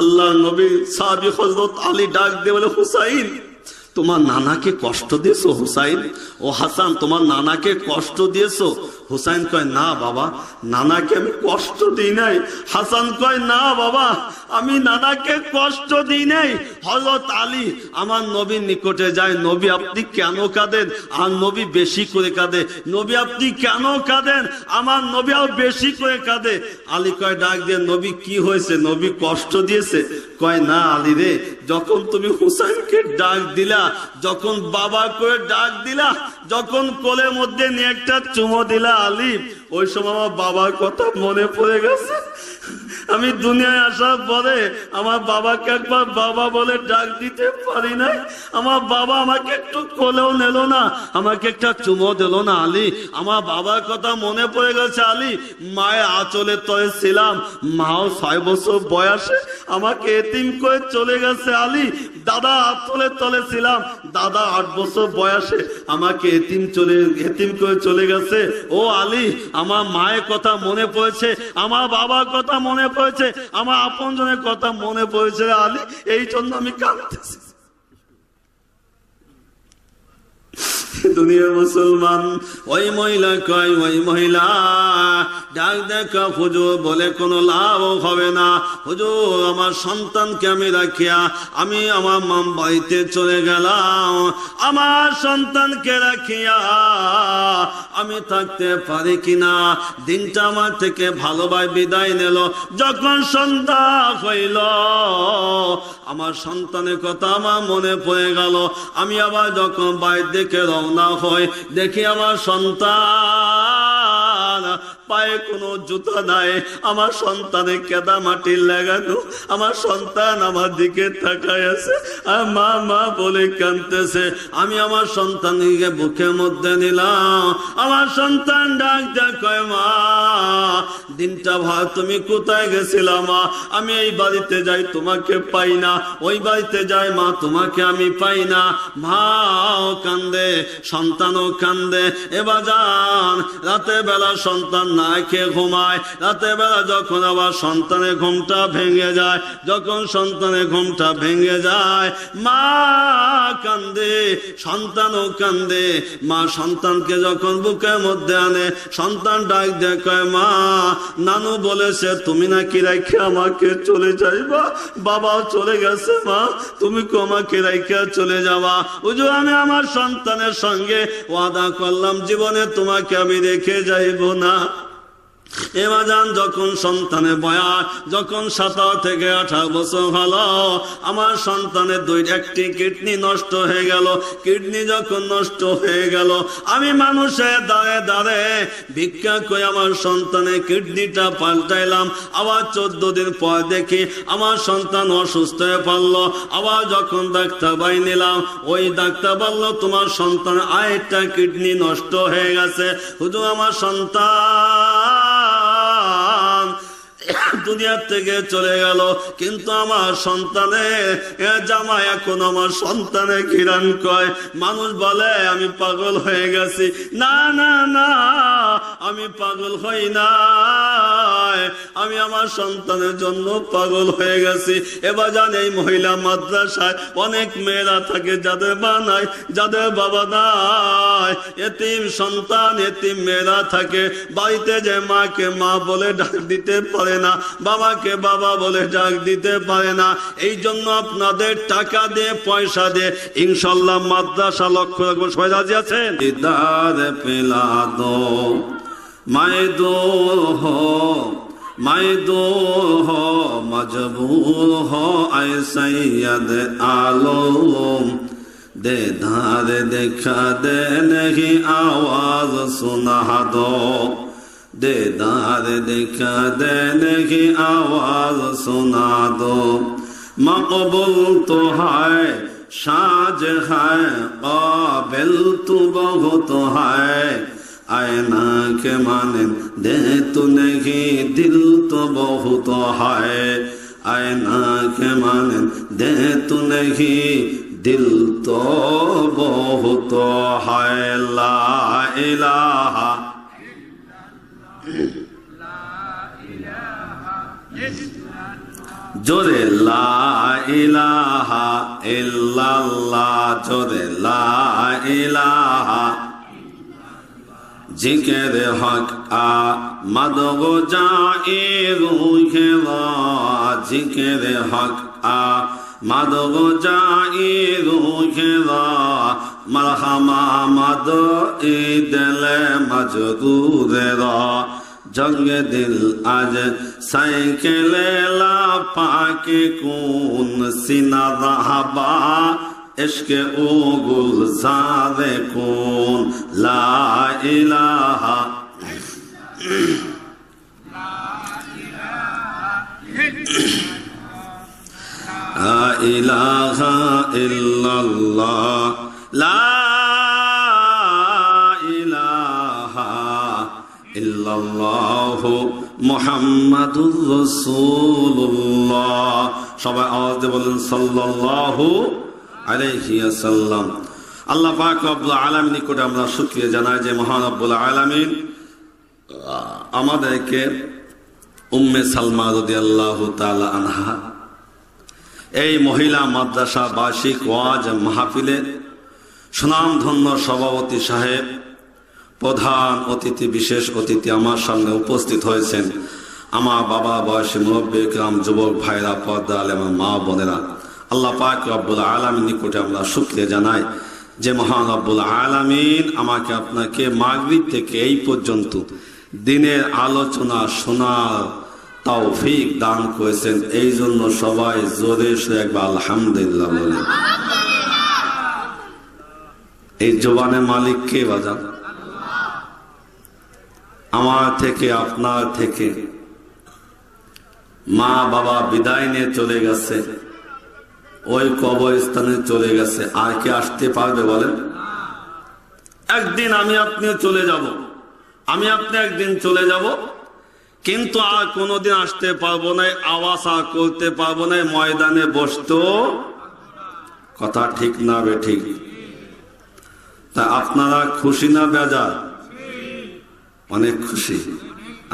আল্লাহর নবী সাহাবী হযরত আলী ডাক দিয়ে বলে, হুসাইন তোমার নানাকে কষ্ট দিয়েছো? হুসাইন ও হাসান তোমার নানাকে কষ্ট দিয়েছো? হুসাইন কয়, না বাবা, নানাকে আমি কষ্ট দিই নাই। হাসান কয়, না বাবা, আমি নানাকে কষ্ট দিই নাই। হযরত আলী আমার নবীর নিকটে যায়, নবী আপনি কেন কাঁদেন? আর নবী বেশি করে কাঁদে। নবী আপনি কেন কাঁদেন? আমার নবী আরো বেশি করে কাঁদে। আলী কয় ডাক দিয়ে, নবী কি হয়েছে? নবী কষ্ট দিয়েছে? কয়, না আলী রে, যখন তুমি হুসাইনকে ডাক দিলা, যখন বাবা করে ডাক দিলা, যখন কোলের মধ্যে নিয়ে একটা চুমো দিলা আলী, ওই সময় আমার বাবার কথা মনে পড়ে গেছে। আমি দুনিয়ায় আসার পরে আমার বাবাকে একবার বাবা বলে ডাক দিতে পারি নাই। আমার বাবা আমাকে একটু কোলেও নিল না, আমাকে একটা চুমো দিল না আলী। আমার বাবার কথা মনে পড়ে গেছে আলী। মায়ের আঁচলের তলে ছিলাম, মাও 6 বছর বয়সে আমাকে এতিম করে চলে গেছে আলী। দাদা আঁচলের তলে ছিলাম, দাদা 8 বছর বয়সে আমাকে এতিম করে চলে গেছে। ও আলী, আমার মায়ের কথা মনে পড়েছে, আমার বাবার কথা মনে পড়েছে, আমার আপনজনের কথা মনে পড়েছে আলী, এই জন্য আমি কাঁদতেছি। দুনিয়ার মুসলমান ওই মহিলা কয়, ওই মহিলা ডাক দেখা, হুজুর বলে কোনো লাভ হবে না। হুজুর আমার সন্তানকে আমি রাখিয়া আমি আমার মাম বাড়িতে চলে গেলাম, আমার সন্তানকে রাখিয়া আমি থাকতে পারি কিনা? দিনটা আমার থেকে ভালোভাবে বিদায় নিল। যখন সন্ধ্যা হইল, আমার সন্তানের কথা আমার মনে পড়ে গেল। আমি আবার যখন বাইরে দেখে রওনা হই, দেখি আমার সন্তান পায়ে কোনো জুতা নাই, আমার সন্তানের কেদা মাটির লাগানো, আমার সন্তান আমার দিকে তাকায় আছে আর মা মা বলে কাঁদতেছে। আমি আমার সন্তানকে বুকের মধ্যে নিলাম। আমার সন্তান ডাক দেয়, কয় মা, দিনটা ভাই তুমি কোথায় গেছিলা মা? আমি এই বাড়িতে যাই তোমাকে পাই না, ওই বাড়িতে যাই মা তোমাকে আমি পাই না। মাও কান্দে, সন্তানও কান্দে। এবার যান রাতে বেলা সন্তান না খেয়ে ঘুমায়, রাতে বেলা যখন আবার সন্তানের ঘুমটা ভেঙে যায়, যখন সন্তানের ঘুমটা ভেঙে যায়, মা কান্দে, সন্তানও কান্দে। মা সন্তানকে যখন বুকের মধ্যে আনে, সন্তান ডাক দিয়ে কয়, মা, নানু বলেছে তুমি নাকি রেখে আমাকে চলে যাইবা, বাবাও চলে গেছে, মা তুমি কি আমাকে রেখে চলে যাবা? হুজুর আমি আমার সন্তানের সঙ্গে ওয়াদা করলাম, জীবনে তোমাকে আমি রেখে যাইব না। এবার যান যখন সন্তানের বয়স যখন 17 থেকে 18 বছর হলো, আমার সন্তানের একটি কিডনি নষ্ট হয়ে গেল। কিডনি যখন নষ্ট হয়ে গেল, আমি মানুষের দাঁড়ে দাঁড়ে ভিক্ষা করে আমার সন্তানের কিডনিটা পাল্টাইলাম। আবার 14 দিন পর দেখি আমার সন্তান অসুস্থ হয়ে পড়লো। আবার যখন ডাক্তার বাই নিলাম, ওই ডাক্তার বলল তোমার সন্তান আরেকটা কিডনি নষ্ট হয়ে গেছে। হুজুর আমার সন্তান দুনিয়ার থেকে চলে গেল, কিন্তু আমার সন্তানের জামাই এখন আমার সন্তানের ঘিরান কয়। মানুষ বলে আমি পাগল হয়ে গেছি। না না না, আমি পাগল হই না, আমি আমার সন্তানের জন্য পাগল হয়ে গেছি। এবার জান এই মহিলা মাদ্রাসায় অনেক মেয়েরা থাকে যাদের মা নাই, যাদের বাবা নাই, এতিম সন্তান, এতিম মেয়েরা থাকে। বাড়িতে যে মাকে মা বলে ডাক দিতে পারে না, বাবাকে বাবা বলে ডাক দিতে পারে না। এই জন্য আপনাদের টাকা দিয়ে পয়সা দিয়ে ইনশাল্লাহ মাদ্রাসা লক্ষ্য রাখবো। সবাই রাজি আছেন? দিদার পেলা দো মায়ে দো হো, মায়ে দো হো মজবুর হো আয় সৈয়দ আলম, दे धार देखा दे नहीं आवाज सुना दो, दे धार देखा दे नहीं आवाज सुना दो। मकबूल तो है, साज है, काबिल तो बहुत है, आईना के माने दे तो नहीं दिल तो बहुत है, आईना के माने दे तो नहीं दिल तो बहुत है। ला इलाहा জোরে লা ইলাহা ইল্লাল্লাহ, জোরে লা ইলাহা। জিকির হক আমাদ গো জায়ে রুহে রা, জিকির হক আমাদ গো জায়ে রুহে রা, মারহামা মাদ ই দিলে মজদুরে রা। জঙ্গ দিল আজ সাইকেলে লা পাকে কুন সিনা রাহবা, ইশকে ও গুলজারে কুন লা ইলাহা লা ইলাহা ইল্লাল্লাহ, লা ইলাহা ইল্লাল্লাহু মুহাম্মাদুর রাসূলুল্লাহ। সবাই আওয়াজ দিয়ে বলেন সাল্লাল্লাহু আলাইহি ওয়াসাল্লাম। আল্লাহ পাক রব্বুল আলামিন নিকটে আমরা শুকরিয়া জানাই যে মহান রব্বুল আলামিন আমাদেরকে উম্মে সালমা রাদিয়াল্লাহু তাআলা আনহা এই মহিলা মাদ্রাসা বার্ষিক ওয়াজ মাহফিলে সুনামধন্য সভাপতি সাহেব, প্রধান অতিথি, বিশেষ অতিথি আমার সামনে উপস্থিত হয়েছেন আমার বাবা বয়সী মুরব্বী ইকরাম, যুবক ভাইরা, পর্দা আলেম, মা বোনেরা। আল্লাহ পাক রব্বুল আলামিন নিকটে আমরা শুকরিয়া জানাই যে মহান রব্বুল আলামিন আমাকে আপনাকে মাগরিব থেকে এই পর্যন্ত দিনের আলোচনা শোনার তৌফিক দান করেছেন। এই জন্য সবাই জোরে সে একবার আলহামদুলিল্লাহ বলেন। এই জবানের মালিক কে বাজান? আমার থেকে, আপনার থেকে মা বাবা বিদায় নিয়ে চলে গেছে, ওই কবরস্থানে চলে গেছে। আর কে আসতে পারবে বলেন? একদিন আমি আপনি চলে যাব, আমি আপনি একদিন চলে যাব, কিন্তু আর কোনোদিন আসতে পারবো না, আওয়াজ আর করতে পারবো না, ময়দানে বসতেও। কথা ঠিক না বে ঠিক? তা আপনারা খুশি না বেজার? অনেক খুশি,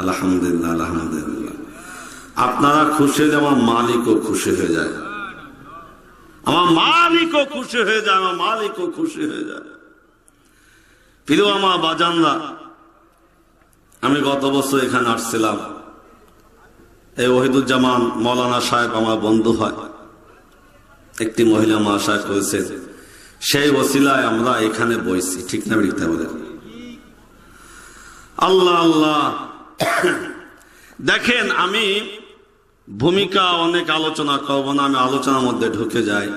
আলহামদুলিল্লাহ আলহামদুলিল্লাহ। আপনারা খুশি হয়ে আমার মালিকও খুশি হয়ে যায়, আমার মালিকও খুশি হয়ে যায়, আমার মালিকও খুশি হয়ে যায়। প্রিয় আমার বাজানরা, আমি গত বছর এখানে আসছিলাম। এই ওহিদুজ্জামান মৌলানা সাহেব আমার বন্ধু হয়, একটি মহিলা মহাশয় করেছেন, সেই ওসিলায় আমরা এখানে বইছি। ঠিক না বিরক্ত বলেন? আল্লাহ আল্লাহ। দেখেন, আমি ভূমিকা অনেক আলোচনা করব না, আমি আলোচনার মধ্যে ঢুকে যাই।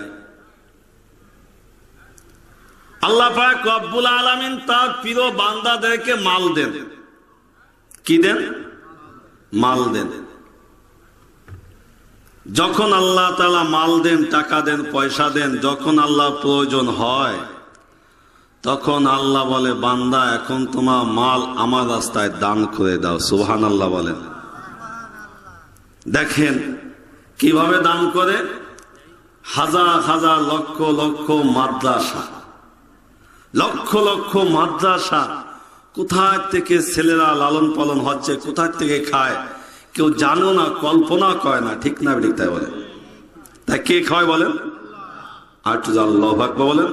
আল্লাহ পাক রব্বুল আলামিন তার প্রিয় বান্দাদেরকে মাল দেন। কি দেন? মাল দেন। যখন আল্লাহ তাআলা মাল দেন, টাকা দেন, পয়সা দেন, যখন আল্লাহ প্রয়োজন হয় তখন আল্লাহ বলে, বান্দা এখন তোমার মাল আমার রাস্তায় দান করে দাও। সুবহানাল্লাহ বলেন। দেখেন কিভাবে দান করে। হাজার হাজার লক্ষ লক্ষ মাদ্রাসা, লক্ষ লক্ষ মাদ্রাসা, কোথায় থেকে ছেলেরা লালন পালন হচ্ছে, কোথায় থেকে খায় কেউ জানো না, কল্পনা করে না। ঠিক না ঠিক? তাই বলে। তাই কে খায় বলেন? আর একটু আল্লাহু আকবার বলেন।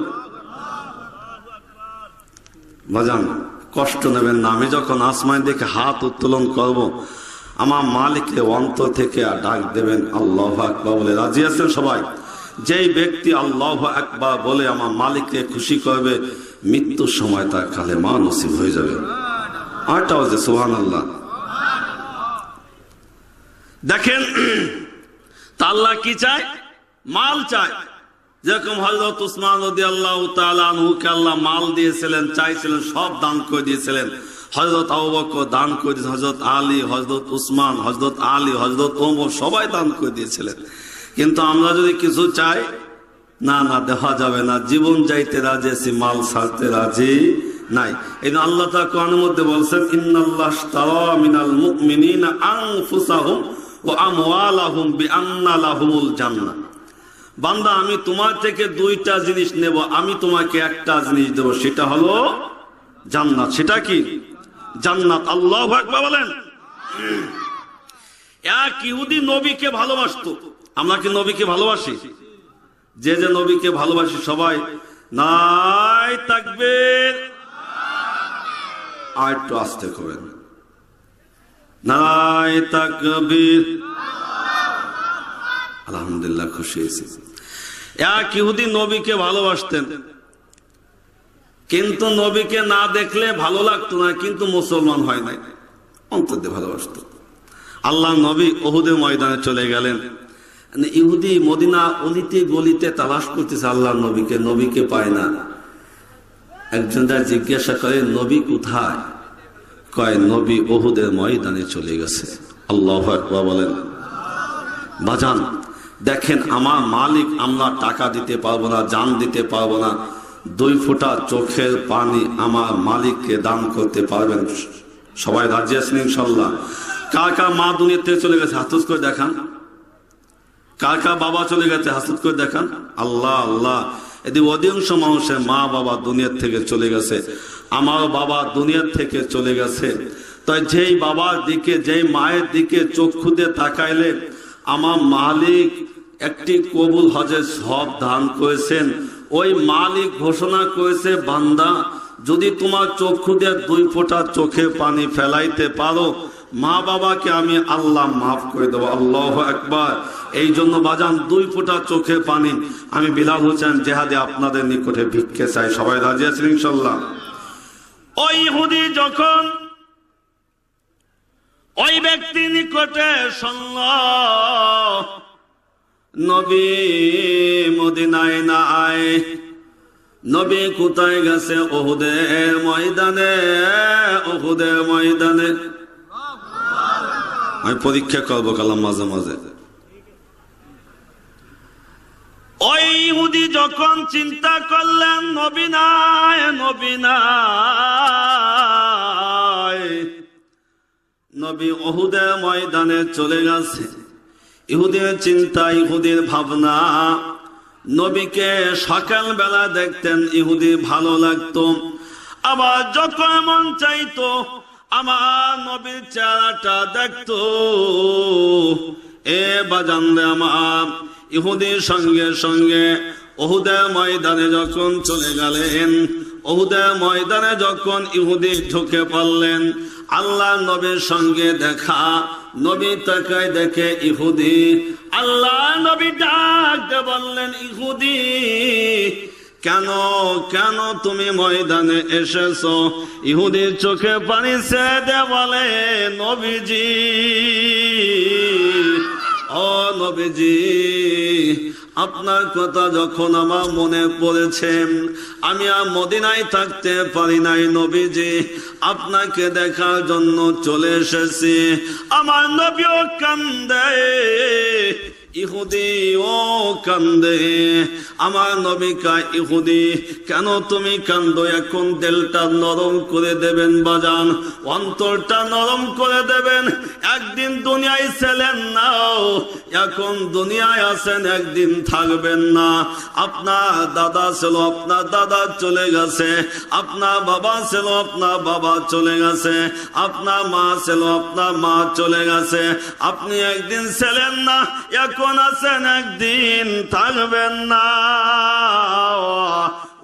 বাজান, কষ্ট নেবেন না। আমি যখন আসমান দেখে হাত উত্তোলন করব, আমার মালিককে অন্তর থেকে ডাক দেবেন আল্লাহু আকবার বলে। রাজি আছেন সবাই? যেই ব্যক্তি আল্লাহু আকবার বলে আমার মালিককে খুশি করবে, মৃত্যুর সময় তার কালেমা নসিব হয়ে যাবে। আরটা হচ্ছে সুবহানাল্লাহ। দেখেন, তা আল্লাহ কি চায়? মাল চায়। যেরকম হযরত উসমান রাদিয়াল্লাহু তাআলা আনহুকে আল্লাহ মাল দিয়েছিলেন, চাইছিলেন, সব দান করে দিয়েছিলেন। হযরত আবু বকর দান করে দিয়েছেন, হযরত আলী, হযরত উসমান, হযরত আলী, হযরত ওমর সবাই দান করে দিয়েছিলেন। কিন্তু আমরা যদি কিছু চাই, না না, দেওয়া যাবে না। জীবন যাইতে রাজি আছি, মাল ছাড়তে রাজি নাই। এই আল্লাহ তাআলা কোরআনের মধ্যে বলছেন, ইন্নাল্লাহ ইশতারা মিনাল মুমিনিনা আনফুসাহুম ওয়া আমওয়ালাহুম বিআন্না লাহুমুল জান্নাহ। বান্দা, আমি তোমার থেকে দুইটা জিনিস নেব, আমি তোমাকে একটা জিনিস দেব, সেটা হলো জান্নাত। সেটা কি? জান্নাত। আল্লাহু আকবার বলেন। এক ইহুদি নবীকে ভালোবাসতো, আমরা কি নবীকে ভালোবাসি? যে যে নবীকে ভালোবাসি সবাই নাই তাকবীর, আর একটু আস্তে করবেন, নাই তাকবীর। আলহামদুলিল্লাহ, খুশি হয়েছি। এক ইহুদি নবীকে ভালোবাসতেন, কিন্তু নবীকে না দেখলে ভালো লাগতো না, কিন্তু মুসলমান হয় নাই, অন্তর দিয়ে ভালোবাসত। আল্লাহ নবী উহুদের ময়দানে চলে গেলেন। ইহুদি মদিনা অলিতে গলিতে তালাশ করতেছে আল্লাহ নবীকে, নবীকে পায় না। একজনরা জিজ্ঞাসা করে নবী কোথায়? কয় নবী উহুদের ময়দানে চলে গেছে। আল্লাহু আকবার বলেন। বাজান দেখেন, আমার মালিক, আমরা টাকা দিতে পারবো না, জান দিতে পারবো না, 2 ফোঁটা চোখের পানি আমার মালিককে দান করতে পারবেন? সবাই রাজি আছেন ইনশাল্লাহ? কার কার মা দুনিয়া থেকে চলে গেছে হাত করে দেখান। কার কার বাবা চলে গেছে হাত করে দেখান। আল্লাহ আল্লাহ, এদিকে অধিকাংশ মানুষের মা বাবা দুনিয়ার থেকে চলে গেছে। আমার বাবা দুনিয়ার থেকে চলে গেছে। তাই যেই বাবার দিকে, যেই মায়ের দিকে চক্ষু দিয়ে তাকাইলে আমার মালিক একটি কবুল হজের সব দান করেছেন, ওই মালিক ঘোষণা করেছে, বান্দা যদি তোমার চক্ষু দিয়ে 2 ফোঁটা চোখে পানি ফেলাইতে পারো, মা বাবাকে আমি আল্লাহ মাফ করে দেবো। আল্লাহু আকবার। এই জন্য বাজান 2 ফোঁটা চোখে পানি আমি বিলাল হোসেন জেহাদে আপনাদের নিকটে ভিক্ষে চাই। সবাই রাজি আছেন ইনশাল্লাহ? ওই ইহুদি যখন ওই ব্যক্তি নিকটে শুনল নবী মদিনায় নাই, নবী কোথায় গেছে? উহুদের ময়দানে, উহুদের ময়দানে। আমি পরীক্ষা করবো কালাম মাঝে মাঝে। ওই ইহুদি যখন চিন্তা করলেন নবী নাই, নবী নাই, নবী উহুদের ময়দানে চলে গেছে। ইহুদের চিন্তা, ইহুদের ভাবনা, নবীকে সকাল বেলা দেখতেন ইহুদি ভালো লাগতো, আবার যখন মন চাইতো আমার নবীর চেহারাটা দেখতো। এ বাজানলে আমার ইহুদির সঙ্গে সঙ্গে উহুদের ময়দানে যখন চলে গেলেন, উহুদের ময়দানে যখন ইহুদি ঢুকে পড়লেন, আল্লাহ নবীর সঙ্গে দেখা, নবী তাকায় দেখে ইহুদি। আল্লাহ নবী ডাকতে বললেন, ইহুদি কেন কেন তুমি ময়দানে এসেছো? ইহুদির চোখে পানি ছেড়ে বলে, নবীজি, ও নবীজি, আপনার কথা যখন আমার মনে পড়েছে, আমি আর মদিনায় থাকতে পারি নাই নবীজি, আপনাকে দেখার জন্য চলে এসেছি। আমার নবীও কান্দে, ইহুদি ও কান্দে। আমার নবী কয়, ইহুদি কেন তুমি কান্দো? এখন দিলটা নরম করে দেবেন বাজান, অন্তরটা নরম করে দেবেন। একদিন দুনিয়ায় ছিলেন না, এখন দুনিয়ায় আছেন, একদিন থাকবেন না। আপনার দাদা ছিল, আপনার দাদা চলে গেছে। আপনার বাবা ছিল, আপনার বাবা চলে গেছে। আপনার মা ছিল, আপনার মা চলে গেছে। আপনি একদিন ছিলেন না, এখন আছেন, একদিন থাকবেন না।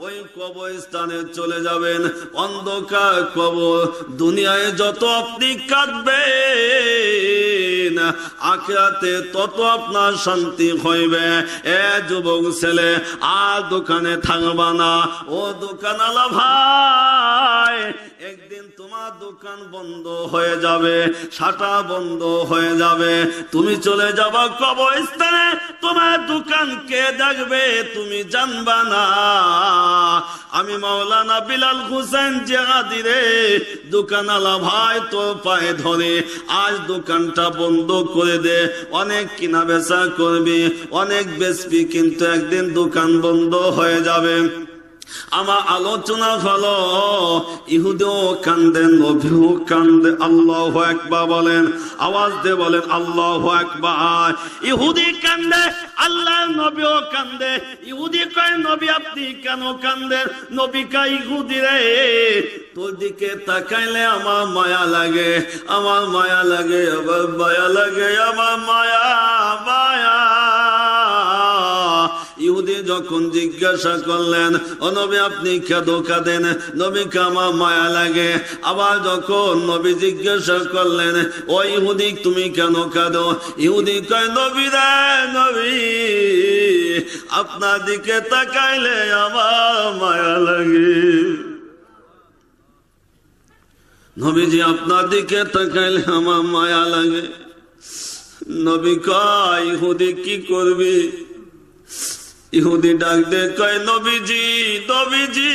ওই কবরস্থানে চলে যাবেন, অন্ধকার কবর। দুনিয়ায় যত আপনি কাঁদবেন, আখিরাতে তত আপনার শান্তি হইবে। এ যুবক ছেলে, আর দোকানে থাকবা না। ও দোকানওয়ালা ভাই, একদিন তোমার দোকান বন্ধ হয়ে যাবে, শাটা বন্ধ হয়ে যাবে, তুমি চলে যাবা কবরস্থানে। তোমার দোকান কে দেখবে তুমি জানবা না। আমি মাওলানা বিলাল হোসেন জিহাদি রে, দোকানওয়ালা ভাই তোর পায়ে ধরে আজ দোকানটা বন্ধ করে দে। অনেক কিনা বেচা করবি, অনেক বেচবি, কিন্তু একদিন দোকান বন্ধ হয়ে যাবে। আমার আলোচনা হলো ইহুদিও কান্দে, নবীও কান্দে। আল্লাহু আকবার বলেন, আওয়াজ দিয়ে বলেন আল্লাহু আকবার। ইহুদি কান্দে, আল্লাহ নবীও কান্দে। ইহুদি কয়, নবী আপনি কেন কান্দেন? নবী কয়, ইহুদি রে তোর দিকে তাকাইলে আমার মায়া লাগে, আমার মায়া লাগে, আমার মায়া লাগে, আমার মায়া মায়া। ইহুদি যখন জিজ্ঞাসা করলেন, ও নবী আপনি কেন কাঁদেন? নবীকে আমার মায়া লাগে। আবার যখন নবী জিজ্ঞাসা করলেন, ও ইহুদি তুমি কেন কাঁদো? ইহুদি কয়, নবী রে নবী, আপনার দিকে তাকাইলে আমার মায়া লাগে। নবীজি আপনার দিকে তাকাইলে আমার মায়া লাগে। নবী কয়, ইহুদি কি করবি? ইহুদি ডাক দে কয়, নবীজি নবীজি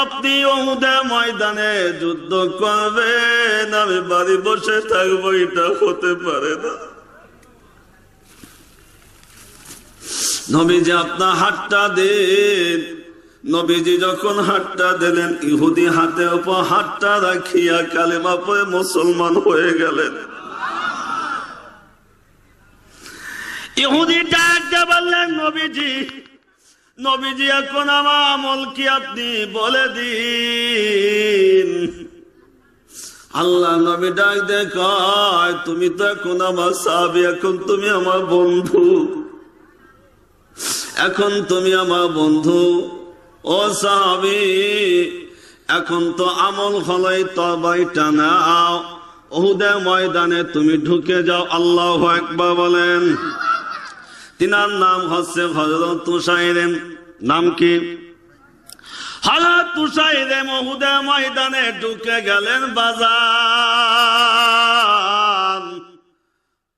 আপনি উহুদের ময়দানে যুদ্ধ করবেন, আমি বাড়ি বসে থাকবো, এটা হতে পারে না। নবীজি আপনার হাতটা দেন। নবীজি যখন হাতটা দিলেন, ইহুদি হাতের উপর হাতটা রাখিয়া কালেমা পড়ে মুসলমান হয়ে গেলেন। ইহুদি ডাকতে বললেন, নবীজি নবীজি এখন আমার আমল কি আপনি বলে দিন। আল্লাহ নবী ডাক দে কয়, তুমি তো এখন আমার সাহাবী, এখন তুমি আমার বন্ধু, এখন তুমি আমার বন্ধু। ও সাহাবী, এখন তো আমল হলোই তওবাটা নাও, উহুদের ময়দানে তুমি ঢুকে যাও। আল্লাহু আকবার বলেন। তিনার নাম হচ্ছে হযরত তুসাইরেম। নাম কি? হযরত তুসাইরেম উহুদের ময়দানে ঢুকে গেলেন বাজার।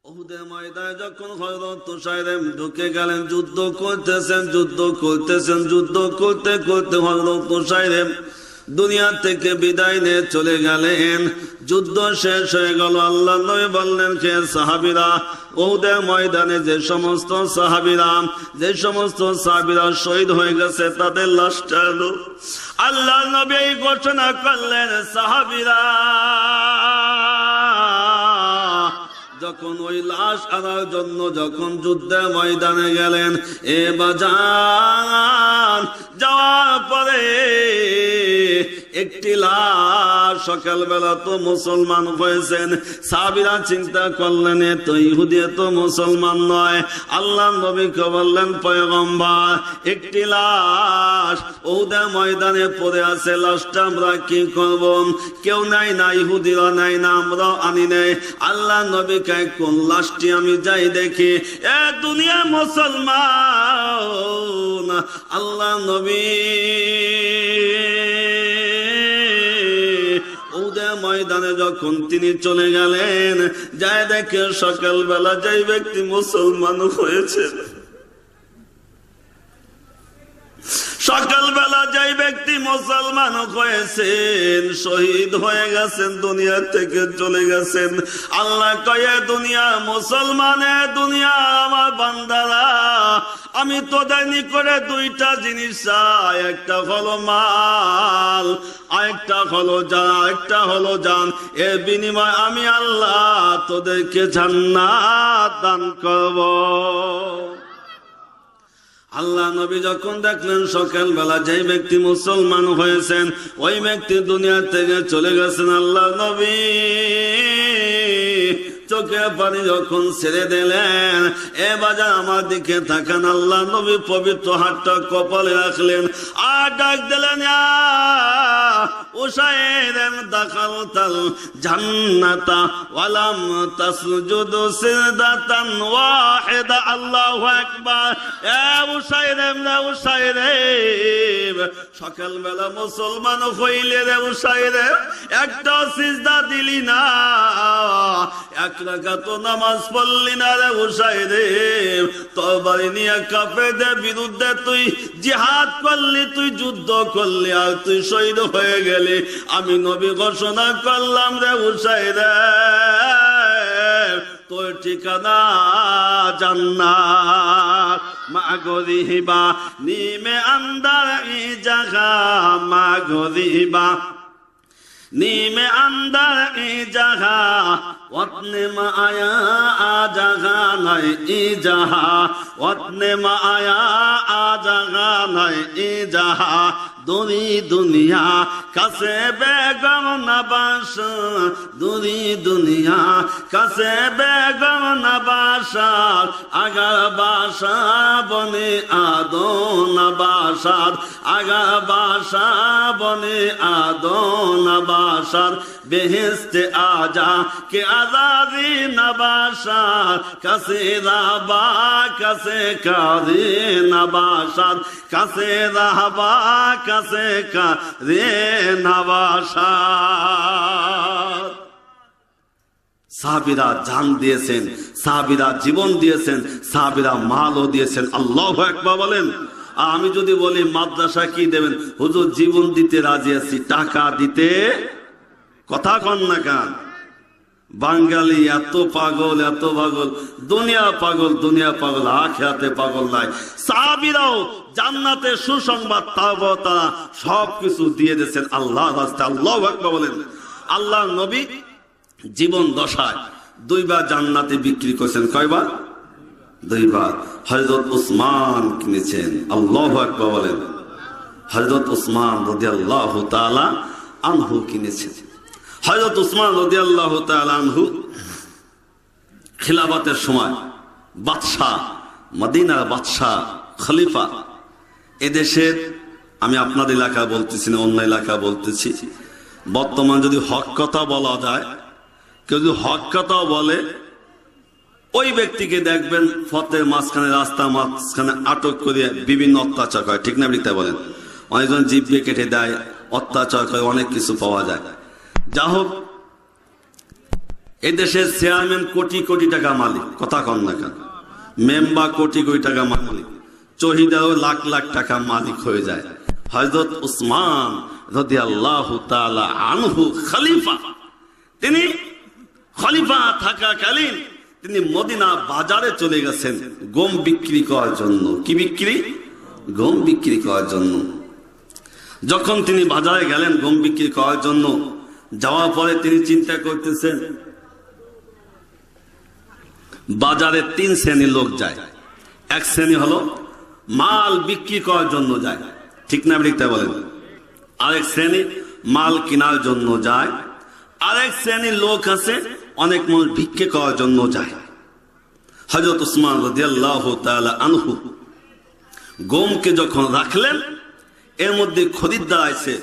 উহুদের ময়দানে যখন হযরত তুসাইরেম ঢুকে গেলেন, যুদ্ধ করতেছেন, যুদ্ধ করতেছেন, যুদ্ধ করতে করতে হযরত তুসাইরেম দুনিয়া থেকে বিদায় নিয়ে চলে গেলেন। যুদ্ধ শেষ হয়ে গেল। আল্লাহ নবী বললেন, কে সাহাবীরা, উহুদের ময়দানে যে সমস্ত সাহাবীরা শহীদ হয়ে গেছে তাদের লাশটা এলো। আল্লাহ নবী এই ঘোষণা করলেন, সাহাবীরা যখন ওই লাশ আনার জন্য যখন যুদ্ধের ময়দানে গেলেন, এ বাজান যাওয়ার পরে একটি লাশ, সকালবেলা তো মুসলমান হয়েছেন, সাহাবীরা চিন্তা করলেন এ তো ইহুদি, তো মুসলমান নয়। আল্লাহ নবীকে বললেন, পয়গম্বর একটি লাশ উহুদের ময়দানে পড়ে আছে, লাশটা আমরা কি করব? কেউ নাই না, ইহুদিরা নাই না, আমরাও আনি নাই। আল্লাহ নবী কোন লাশটি আমি যাই দেখি। এ দুনিয়া মুসলমান। আল্লাহ নবী উহুদের ময়দানে যখন তিনি চলে গেলেন, যাই দেখে সকালবেলা যাই ব্যক্তি মুসলমান হয়েছেন, সকালবেলা যাই ব্যক্তি মুসলমান হয়েছেন, শহীদ হয়ে গেছেন, দুনিয়া থেকে চলে গেছেন। আল্লাহ কয়ে, দুনিয়া মুসলমানে, দুনিয়া আমার বান্দারা, আমি তোদের নিকটে দুইটা জিনিস চাই, একটা হলো মাল, আরেকটা হলো জান। এর বিনিময়ে আমি আল্লাহ তোদেরকে জান্নাত দান করব। আল্লাহ নবী যখন দেখলেন সকালবেলা যেই ব্যক্তি মুসলমান হয়েছেন ওই ব্যক্তি দুনিয়া থেকে চলে গেছেন, আল্লাহ নবী চোখে পানি যখন ছেড়ে দিলেন, এ বাজার আমার দিকে তাকান। আল্লাহ নবী পবিত্র হাতটা কপালে রাখলেন আর ডাক দিলেন, উসাইরেম দাখালতাল জান্নাতা ওয়ালাম তাসজুদু সিজদাতান ওয়াহিদা। আল্লাহু আকবার। এ উসাইরেম না, উসাইরেম সকালবেলা মুসলমান হইলে রে উসাইরেম একটা সিজদা দিলি না, এক রাকাত নামাজ পড়লি না রে উসাইরেম। তরবারি নিয়ে কাফেরদের বিরুদ্ধে তুই জিহাদ করলি, তুই যুদ্ধ করলি আর তুই শহীদ হয়ে গেলি। আমি নবী ঘোষণা করলাম রে উসাইরেম, তোর ঠিকানা জান্নাত। মাগরিবা নিমে আন্দার ই জাগা, মাগরিবা नीम अंदर ई जहा वतने माया आ जगा नहीं ई जहा वतने माया आ जगा नहीं ई जहा दुनी दुनिया कसे बेगम नबाश दुनी दुनिया कसे बेगम नबाशा अगर बाशा बने आदो नबाशार अगर बाशा बने आदो नबाशार बेहिस्ते आजा के आजादी नबाशार कसे राबा कसे कादी नबाशार कसे राबा कसे कादी नबाशार সাহাবীরা জান দিয়েছেন সাহাবীরা জীবন দিয়েছেন সাহাবীরা মালও দিয়েছেন আল্লাহু আকবার বলেন আর আমি যদি বলি মাদ্রাসা কি দেবেন হুজুর জীবন দিতে রাজি আছি টাকা দিতে কথা কন না কান বাঙালি এত পাগল দুনিয়া পাগল আখিরাতে পাগল নাই সাহাবীরাও জান্নাতের সুসংবাদ তারা সবকিছু দিয়ে দিয়েছেন আল্লাহর রাস্তায় আল্লাহু আকবার বলেন আল্লাহর নবী জীবন দশায় দুইবার জান্নাতে বিক্রি করেছেন কয়বার দুইবার হযরত উসমান কিনেছেন আল্লাহু আকবার বলেন হযরত উসমান রাদিয়াল্লাহু তাআলা আনহু কিনেছেন হযরত উসমান রাদিয়াল্লাহু তাআলা আনহু খিলাফতের সময় বাদশা মদিনার বাদশা খলিফা এদেশের আমি আপনাদের এলাকা বলতেছি না অন্য এলাকা বলতেছি বর্তমান যদি হক কথা বলা যায় কেউ যদি হক কথা বলে ওই ব্যক্তিকে দেখবেন ফতের মাঝখানে রাস্তা মাঝখানে আটক করে বিভিন্ন অত্যাচার করে ঠিক না বলতে বলেন অনেকজন জিভে কেটে দেয় অত্যাচার করে অনেক কিছু পাওয়া যায় যা হোক এদেশের চেয়ারম্যান কোটি কোটি টাকা মালিক কথা কন না কেন মেম্বার কোটি কোটি টাকা মালিক শহীদারও লাখ লাখ টাকা মালিক হয়ে যায় হযরত উসমান রাদিয়াল্লাহু তাআলা আনহু খলিফা তিনি খলিফা থাকাকালীন তিনি মদিনা বাজারে চলে গেছেন গম বিক্রি করার জন্য কি বিক্রি গম বিক্রি করার জন্য যখন তিনি বাজারে গেলেন গম বিক্রি করার জন্য যাওয়ার পরে তিনি চিন্তা করতেছেন বাজারে তিন শ্রেণীর লোক যায় এক শ্রেণী হলো মাল বিক্রি করার জন্য যায় ঠিক না লিখতে বলেন আরেক শ্রেণী মাল কেনার জন্য যায় আরেক শ্রেণীর লোক আছে অনেক মানুষ ভিক্ষে করার জন্য যায় হযরত উসমান রাদিয়াল্লাহু তাআলা আনহু গমকে যখন রাখলেন এর মধ্যে খরিদ্দার আছে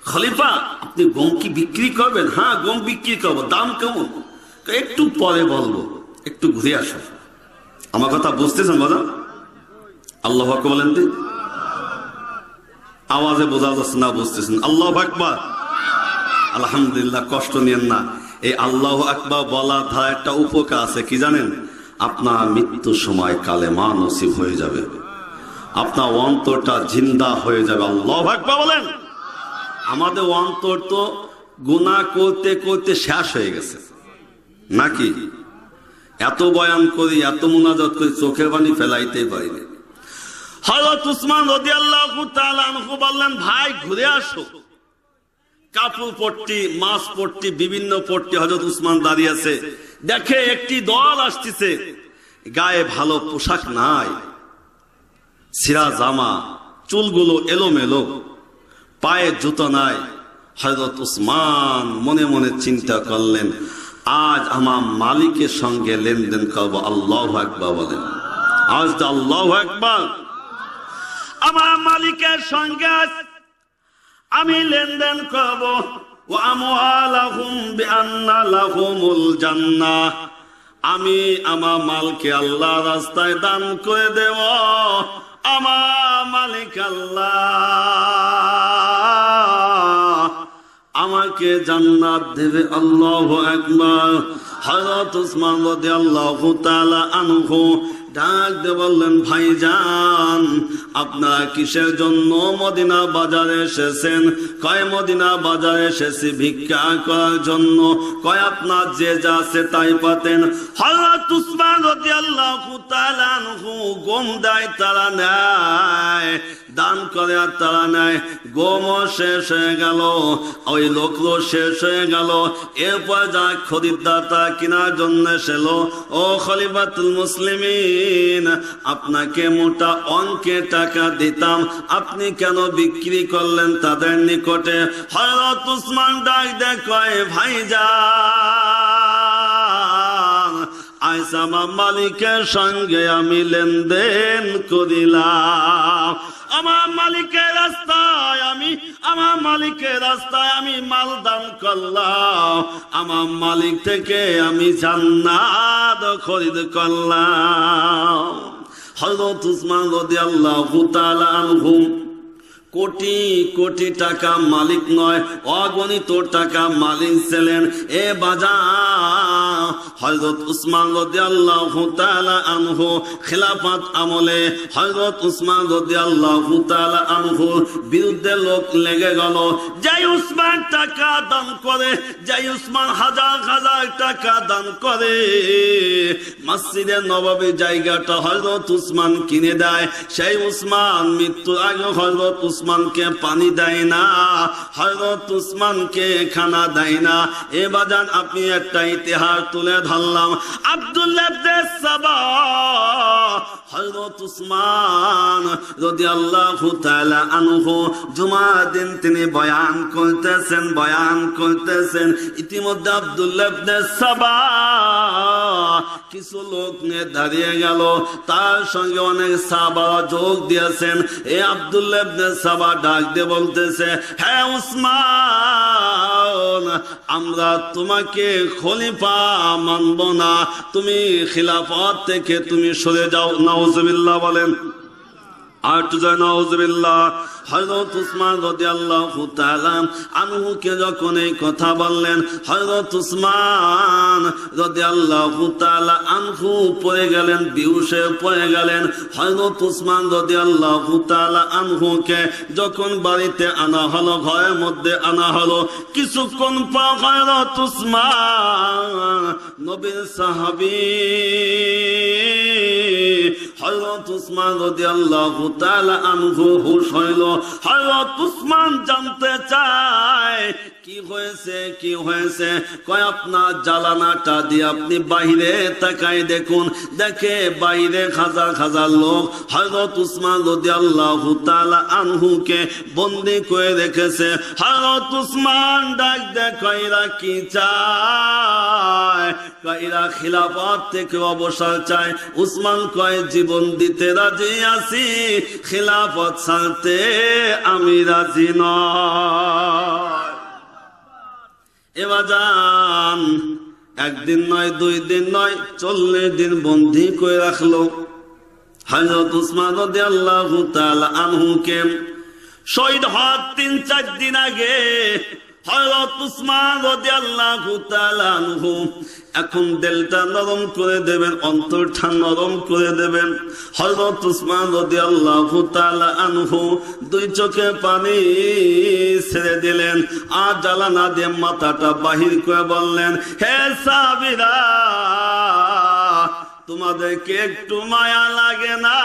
খলিফা আপনি গম কি বিক্রি করবেন হ্যাঁ গম বিক্রি করবো দাম কেমন একটু পরে বলবো একটু ঘুরে আসো আমার কথা বুঝতেছেন বলেন আল্লাহু আকবার বলেন দিন আওয়াজে বোঝা যাচ্ছে না বুঝতেছেন আল্লাহু আকবার আলহামদুলিল্লাহ কষ্ট নিয়েন না এই আল্লাহু আকবার বলা ধারা একটা উপকার আছে কি জানেন আপনার মৃত্যুর সময় কালেমা নসিব হয়ে যাবে আপনার অন্তরটা জিন্দা হয়ে যাবে আল্লাহু আকবার বলেন আমাদের অন্তর তো গুনাহ করতে করতে শেষ হয়ে গেছে নাকি এত বয়ান করি এত মুনাজাত করি চোখের পানি ফেলাইতে পারিনি হযরত উসমান রাদিয়াল্লাহু তাআলা আনহু বললেন ভাই ঘুরে আসো কাপড় পট্টি মাছ পট্টি বিভিন্ন পট্টি হযরত উসমান দাঁড়িয়ে আছে দেখে একটি দল আসতেছে গায়ে ভালো পোশাক নাই ছিঁড়া জামা চুলগুলো এলোমেলো পায়ে জুতো নাই হযরত উসমান মনে মনে চিন্তা করলেন আজ আমার মালিকের সঙ্গে লেনদেন করব আল্লাহু আকবার বলেন আজ তো আল্লাহু আকবার আমার মালিকের সঙ্গে আমি লেনদেন করব ওয়া আমওয়ালাহুম বিআন্না লাহুমুল জান্নাহ আমি আমার মালকে আল্লাহর রাস্তায় দান করে দেব আমার মালিক আল্লাহ আমাকে জান্নাত দেবে আল্লাহু আকবার হযরত উসমান রাদিয়াল্লাহু তাআলা আনহু ডাক দিয়ে বললেন ভাইজান আপনারা কিসের জন্য মদিনা বাজারে এসেছেন কয় মদিনা বাজারে এসেছি ভিক্ষা করার জন্য কয় আপনার যে যা আছে তাই পাতেন হযরত উসমান রাদিয়াল্লাহু তাআলা আনহু গম দেয় তারা নেয় দান করে আর তারা নেয়। গমও শেষ হয়ে গেল, ওই লোকও শেষ হয়ে গেল। এরপর যা খরিদ্দার তা কেনার জন্য এসেল, ও খলিফাতুল মুসলিমিন, আপনাকে মোটা অঙ্কের টাকা দিতাম, আপনি কেন বিক্রি করলেন তাদের নিকটে? হযরত উসমান ডাক দেয়, কয় ভাইজান, আজ আমার মালিকের সঙ্গে আমি লেনদেন করিলাম, আমার মালিকের রাস্তায় আমি মাল দান করলাম, আমার মালিক থেকে আমি জান্নাত খরিদ করলাম। হযরত উসমান রাদিয়াল্লাহু তাআলা আনহু কোটি কোটি টাকা মালিক নয়, অগণিত টাকা মালিক ছিলেন। এ বাজার হযরত উসমান রাদিয়াল্লাহু তাআলা আনহু খিলাফত আমলে হযরত উসমান রাদিয়াল্লাহু তাআলা আনহুর বিরুদ্ধে লোক লেগে গেল। যাই উসমান টাকা দান করে, যাই উসমান হাজার হাজার টাকা দান করে, মসজিদে নববী জায়গাটা হযরত উসমান কিনে দেয়। সেই উসমান মৃত্যুর আগে হযরত উসমানকে পানি দেয় না, হযরত উসমানকে খানা দেয় না। এ বাজান আপনি একটা ইতিহাস তুলে ধরলাম। আব্দুল্লাহ ইবনে সাবা, হযরত উসমান রাদিয়াল্লাহু তাআলা আনহু জুমার দিন তিনি বয়ান করতেছেন। ইতিমধ্যে আব্দুল্লাহ ইবনে সাবা কিছু লোক নিয়ে দাঁড়িয়ে গেল, তার সঙ্গে অনেক সাহাবা যোগ দিয়েছেন। এ আব্দুল্লাহ ইবনে সাবা ডাক দিয়ে বলতেছে, হ্যাঁ উসমান, আমরা তোমাকে খলিফা মানব না, তুমি খিলাফত থেকে তুমি সরে যাও। নাউজুবিল্লাহ বলেন, আর একটু জয় নাউজুবিল্লাহ। হযরত উসমান রাদিয়াল্লাহু তাআলা আনহুকে যখন এই কথা বললেন, হযরত উসমান রাদিয়াল্লাহু তাআলা আনহু পড়ে গেলেন, বেহুশে পড়ে গেলেন। হযরত উসমান রাদিয়াল্লাহু তাআলা আনহুকে যখন বাড়িতে আনা হলো, ঘরের মধ্যে আনা হলো, কিছুক্ষণ পর হযরত উসমান নবীর সাহাবী হযরত উসমান রাদিয়াল্লাহু তাআলা আনহু হুশ হইল। হযরত উসমান জানতে চায় কি হয়েছে। কয় আপনার জালানাটা দিয়ে আপনি বাইরে তাকাই দেখুন। দেখে বাইরে হাজার হাজার লোক হযরত উসমান রাদিয়াল্লাহু তাআলা আনহুকে বন্দী করে রেখেছে। হযরত উসমান ডাক দেয়, কয়রা কি চায়? কয়রা খিলাফত থেকে অবসর চায়। উসমান কয়, জীবন দিতে রাজি আছি, খিলাফত ছাড়তে আমি রাজি নয়। এবার যান, একদিন নয়, 2 দিন নয়, 40 দিন বন্দী করে রাখলো। হযরত উসমান রাদিয়াল্লাহু তাআলা আনহুকে শহীদ হওয়ার 3-4 দিন আগে হযরত উসমান রাদিয়াল্লাহু তাআলা আনহু এখন দিলটা নরম করে দেবেন, অন্তরটা নরম করে দেবেন। হযরত উসমান রাদিয়াল্লাহু তাআলা আনহু 2 চোখে পানি ছেড়ে দিলেন, আর জালানা দিয়ে মাথাটা বাহির করে বললেন, হে সাহাবীরা, তোমাদেরকে একটু মায়া লাগে না?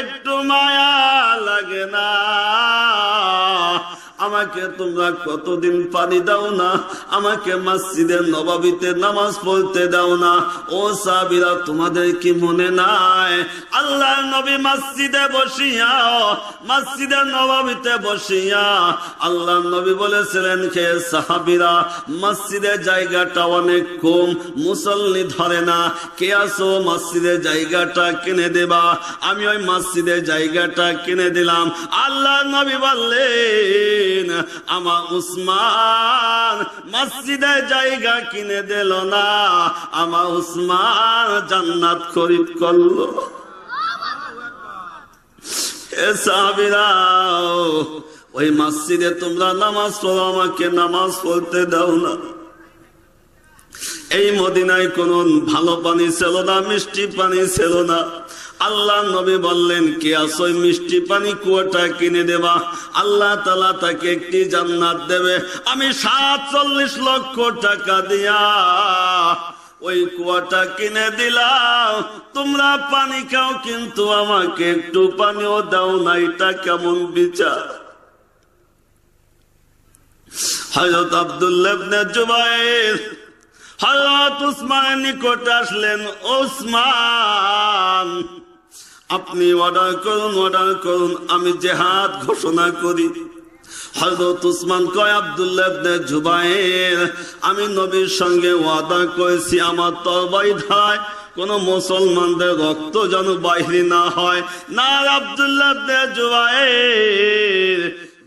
একটু মায়া লাগে না? আমাকে তোমরা কতদিন পানি দাও না, আমাকে মসজিদের নববীতে নামাজ পড়তে দাও না। ও সাহাবীরা, তোমাদের কি মনে নাই আল্লাহর নবী মসজিদে নববীতে বসিয়া আল্লাহর নবী বলেছিলেন, হে সাহাবীরা, মসজিদের জায়গাটা অনেক কম, মুসল্লি ধরে না, কে আসো মসজিদের জায়গাটা কিনে দেবা? আমি ওই মসজিদের জায়গাটা কিনে দিলাম। আল্লাহর নবী বললেন, আমার উসমান মসজিদের জায়গা কিনে দিল না, আমার উসমান জান্নাত খরিদ করলো। এ সাহাবীরা, ওই মসজিদে তোমরা নামাজ পড়ো, আমাকে নামাজ পড়তে দাও না। এই মদিনায় কোন ভালো পানি ছিল না, মিষ্টি পানি ছিল না। আল্লাহ নবী বললেন, কে আসো মিষ্টি পানি কুয়াটা কিনে দেবা, আল্লাহ তাআলা তাকে একটি জান্নাত দেবে। আমি 47 লক্ষ টাকা দিয়া ওই কুয়াটা কিনে দিলাম, তোমরা পানি খাও, কিন্তু আমাকে একটু পানিও দাও না। এটা কেমন বিচার? হযরত আব্দুল্লাহ ইবনে জুবাইর হযরত উসমানের নিকটে আসলেন। উসমান, আপনি অর্ডার করুন, আমি জিহাদ ঘোষণা করি। হযরত উসমান কয়, আব্দুল্লাহ ইবনে জুবাইর, আমি নবীর সঙ্গে ওয়াদা করেছি আমার তরবারি ধায় কোন মুসলমানদের রক্ত যেন বাহির না হয়। না আব্দুল্লাহ ইবনে জুবাইর,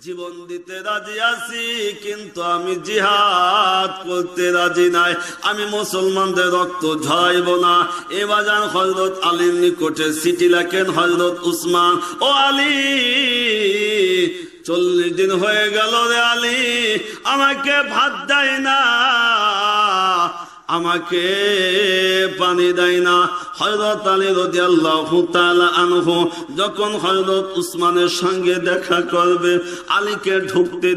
জীবন দিতে রাজি আছি, কিন্তু আমি জিহাদ করতে রাজি নাই, আমি মুসলমানদের রক্ত ঝরাইব না। এবার যান হযরত আলীর নিকটে চিঠি লেখেন, হযরত উসমান, ও আলী, 40 দিন হয়ে গেল রে আলী, আমাকে ভাত দেয় না, আমাকে পানি দেয় না। হযরত আলী রাদিয়াল্লাহু তাআলা আনহু যখন হযরত উসমানের সঙ্গে দেখা করবে, আলীকে ঢুকতে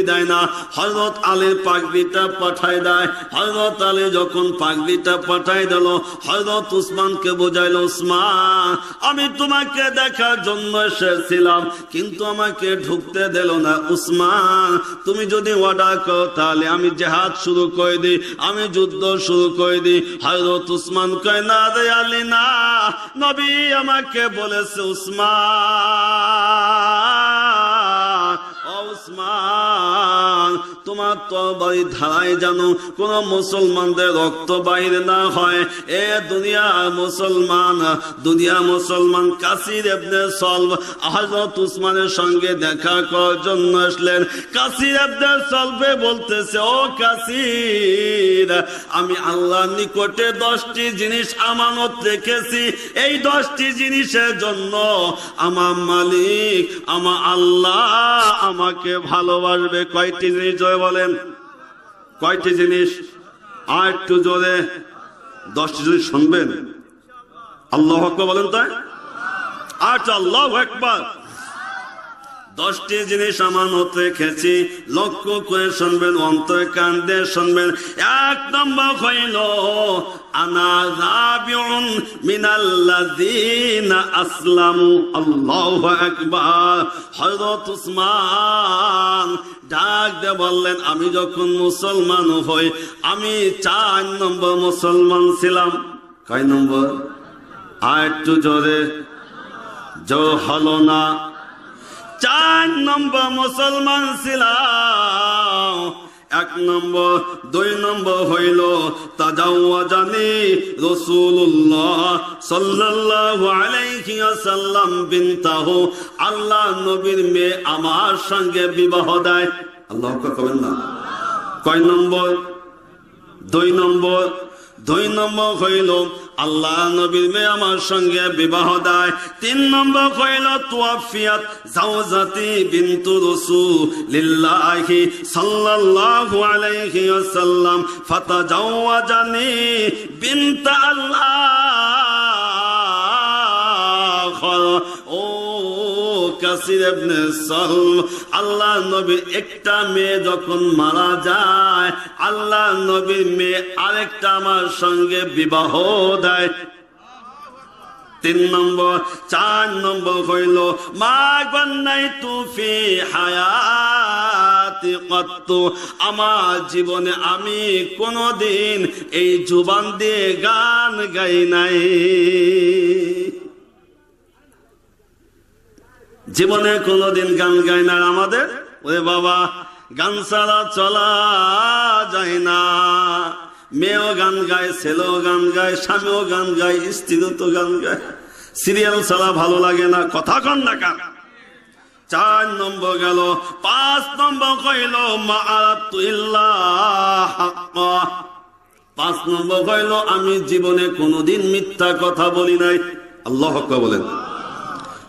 দেয় না, হযরত আলীর পাগড়িটা পাঠায় দেয়। হযরত আলী যখন পাগড়িটা পাঠায় দিল, হযরত উসমানকে বোঝাইল, উসমান, আমি তোমাকে দেখার জন্য এসেছিলাম, কিন্তু আমাকে ঢুকতে দিল না। উসমান, তুমি যদি অর্ডার করো তাহলে আমি জিহাদ শুরু করে দিই, আমি যুদ্ধ শুরু করে দিই। হযরত উসমান কয়, না রে আলী, না, নবী আমাকে বলেছে উসমান, তোমার তরবারি ধারায় জানো কোন মুসলমানদের রক্ত বাইরে না হয়। এ দুনিয়া মুসলমান কাসির ইবনে সলব হযরত উসমানের সঙ্গে দেখা করার জন্য আসলেন। কাসির ইবনে সলবে বলতেছে, ও কাসির, আমি আল্লাহর নিকটে 10টি জিনিস আমানত রেখেছি, এই 10টি জিনিসের জন্য আমার মালিক, আমার আল্লাহ আমাকে ভালোবাসবে। কয়টি জিনিস জয় বলেন? কয়টি জিনিস? আর একটু জোরে 10টি জিনিস শুনবেন। আল্লাহু আকবার বলেন। তাই আচ্ছা, আল্লাহু আকবার। 10টি জিনিস আমানত রেখেছি, লক্ষ্য করে শুনবেন, অন্তরে কান দিয়ে শুনবেন। 1 নম্বর হইল, আনা রাবিউন মিনাল্লাযিনা আসলামু। আল্লাহু আকবার। হযরত উসমান ডাক দিয়ে বললেন, আমি যখন মুসলমান হই, আমি 4 নম্বর মুসলমান ছিলাম। কয় নম্বর? আর একটু জোরে, জোর হলো না। 4 নম্বর মুসলমান ছিলাম। 1 নম্বর। 2 নম্বর হইল, তাজাওয়াজানি রাসূলুল্লাহ সাল্লাল্লাহু আলাইহি ওয়াসাল্লাম বিনতাহু, আল্লাহ নবীর মেয়ে আমার সঙ্গে বিবাহ দেয়। আল্লাহু আকবার কবেন না। কয় নম্বর? 2 নম্বর। 2 নম্বর হইল, আল্লাহ নবীর মেয়ে আমার সঙ্গে বিবাহ দেয়। 3 নম্বর হইল, তুয়াফিয়াত জাওজাতি বিনতু রাসূলিল্লাহি সাল্লাল্লাহু আলাইহি ওয়াসাল্লাম ফাতাজাওয়াজানি বিনতা আল্লাহ। ও কাসির ইবনে সলব, আল্লাহ নবীর একটা মেয়ে যখন মারা যায়, আল্লাহ নবীর মেয়ে আরেকটা আমার সঙ্গে বিবাহ দেয়। 3 নম্বর। 4 নম্বর হইল, মা গান্নাইতু ফি হায়াতি কত্তু, আমার জীবনে আমি কোনদিন এই জুবান দিয়ে গান গাই নাই। জীবনে কোনদিন গান গায় না আমাদের। ওরে বাবা, গান ছাড়া চলা যায় না। মেয়েও গান গায়, ছেলেও গান গায়, স্বামীও গান গায়, স্ত্রীও তো গান গায়। সিরিয়াল ছাড়া ভালো লাগে না। কথা কন না কান। 4 নম্বর গেল। 5 নম্বর কইল, মা আরাতু ইল্লাহ হাক্কা। 5 নম্বর কইল, আমি জীবনে কোনদিন মিথ্যা কথা বলি নাই। আল্লাহু আকবার বলেন।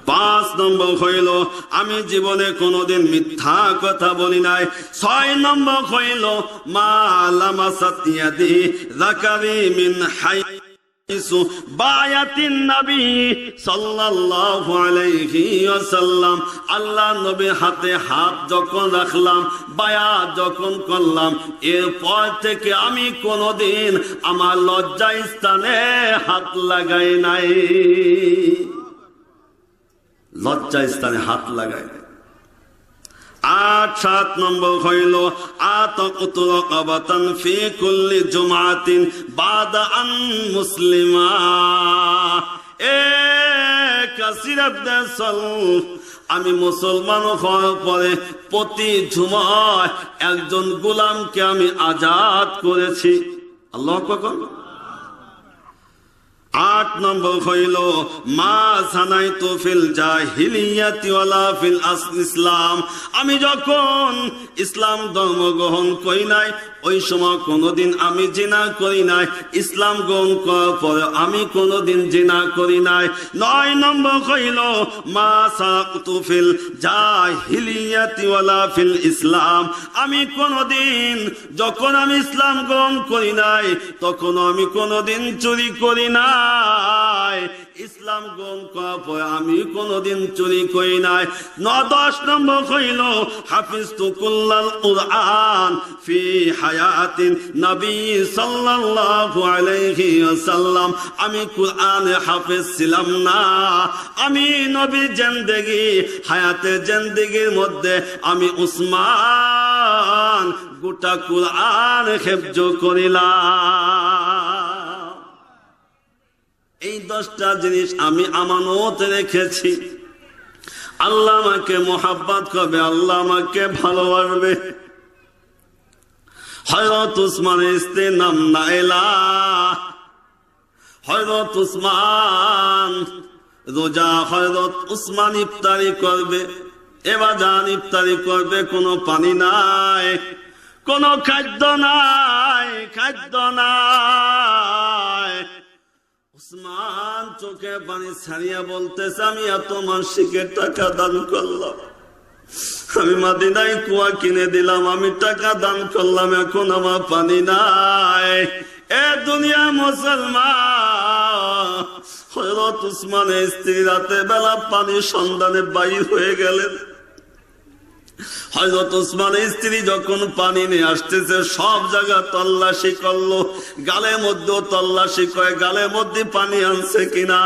5 নম্বর হইল, আমি জীবনে কোনদিন মিথ্যা কথা বলি নাই। 6 নম্বর হইল, মা লামাসাত ইয়াদি যাকারি মিন হাই বায়াতিন নবী সাল্লাল্লাহু আলাইহি ওয়াসাল্লাম, আল্লাহ নবীর হাতে হাত যখন রাখলাম, বায়াত যখন করলাম, এরপর থেকে আমি কোনোদিন আমার লজ্জা স্থানে হাত লাগাই নাই, লজ্জা স্থানে হাত লাগাই নাই। 7 নম্বর হইল আতাকুতু রাকাবাতান ফি কুল্লি জুমআতিন বাদা আন মুসলিমা। আমি মুসলমান হওয়ার পরে প্রতি জুমায় একজন গোলামকে আমি আজাদ করেছি। আল্লাহু আকবার। 8 নম্বর হইল মা সানাইতু ফিল জাহিলিয়াতি ওয়ালা ফিল ইসলাম। আমি যখন ইসলাম ধর্ম গ্রহণ করি নাই, ওই সময় কোনোদিন আমি জিনা করি নাই, ইসলাম গ্রহণ করার পরে আমি কোনোদিন জিনা করি নাই। 9 নম্বর হইল মা সারাকতু ফিল জাহিলিয়াতি ওয়ালা ফিল ইসলাম। আমি কোনোদিন, যখন আমি ইসলাম গ্রহণ করি নাই, তখন আমি কোনোদিন চুরি করি নাই, ইসলাম গ্রহণ করার পরে আমি কোনোদিন চুরি করি নাই। 10 নম্বর হইল হাফিজতু কুল্লাল কুরআন ফি হায়াতিন নবী সাল্লাল্লাহু আলাইহি ওয়াসাল্লাম। আমি কুরআনের হাফেজ ছিলাম না, আমি নবীর জিন্দেগি, হায়াতের জিন্দেগির মধ্যে আমি উসমান গোটা কুরআন হিফজ করিলাম। এই 10টা জিনিস আমি আমানত রেখেছি। আল্লাহ আমাকে মোহাব্বত করবে, আল্লাহ আমাকে ভালোবাসবে। হযরত উসমানের স্ত্রীর নাম নাইলা। হযরত উসমান রোজা, হযরত উসমান ইফতারি করবে, এবার যান ইফতারি করবে, কোনো পানি নাই, কোনো খাদ্য নাই, খাদ্য নাই। উসমান চোখে পানি ছাড়িয়া বলতেছে, আমি এত মাসিকের টাকা দান করলাম, আমি মদিনায় কুয়া কিনে দিলাম, আমি টাকা দান করলাম, এখন আমার পানি নাই। এ দুনিয়া মুসলমান, হযরত উসমানের স্ত্রী রাতে বেলা পানির সন্ধানে বাইর হয়ে গেলেন। হযরত উসমানের স্ত্রী যখন পানি নিয়ে আসতেছে, সব জায়গা তল্লাশি করলো, গালের মধ্যেও তল্লাশি করে গালের মধ্যে পানি আনছে কিনা।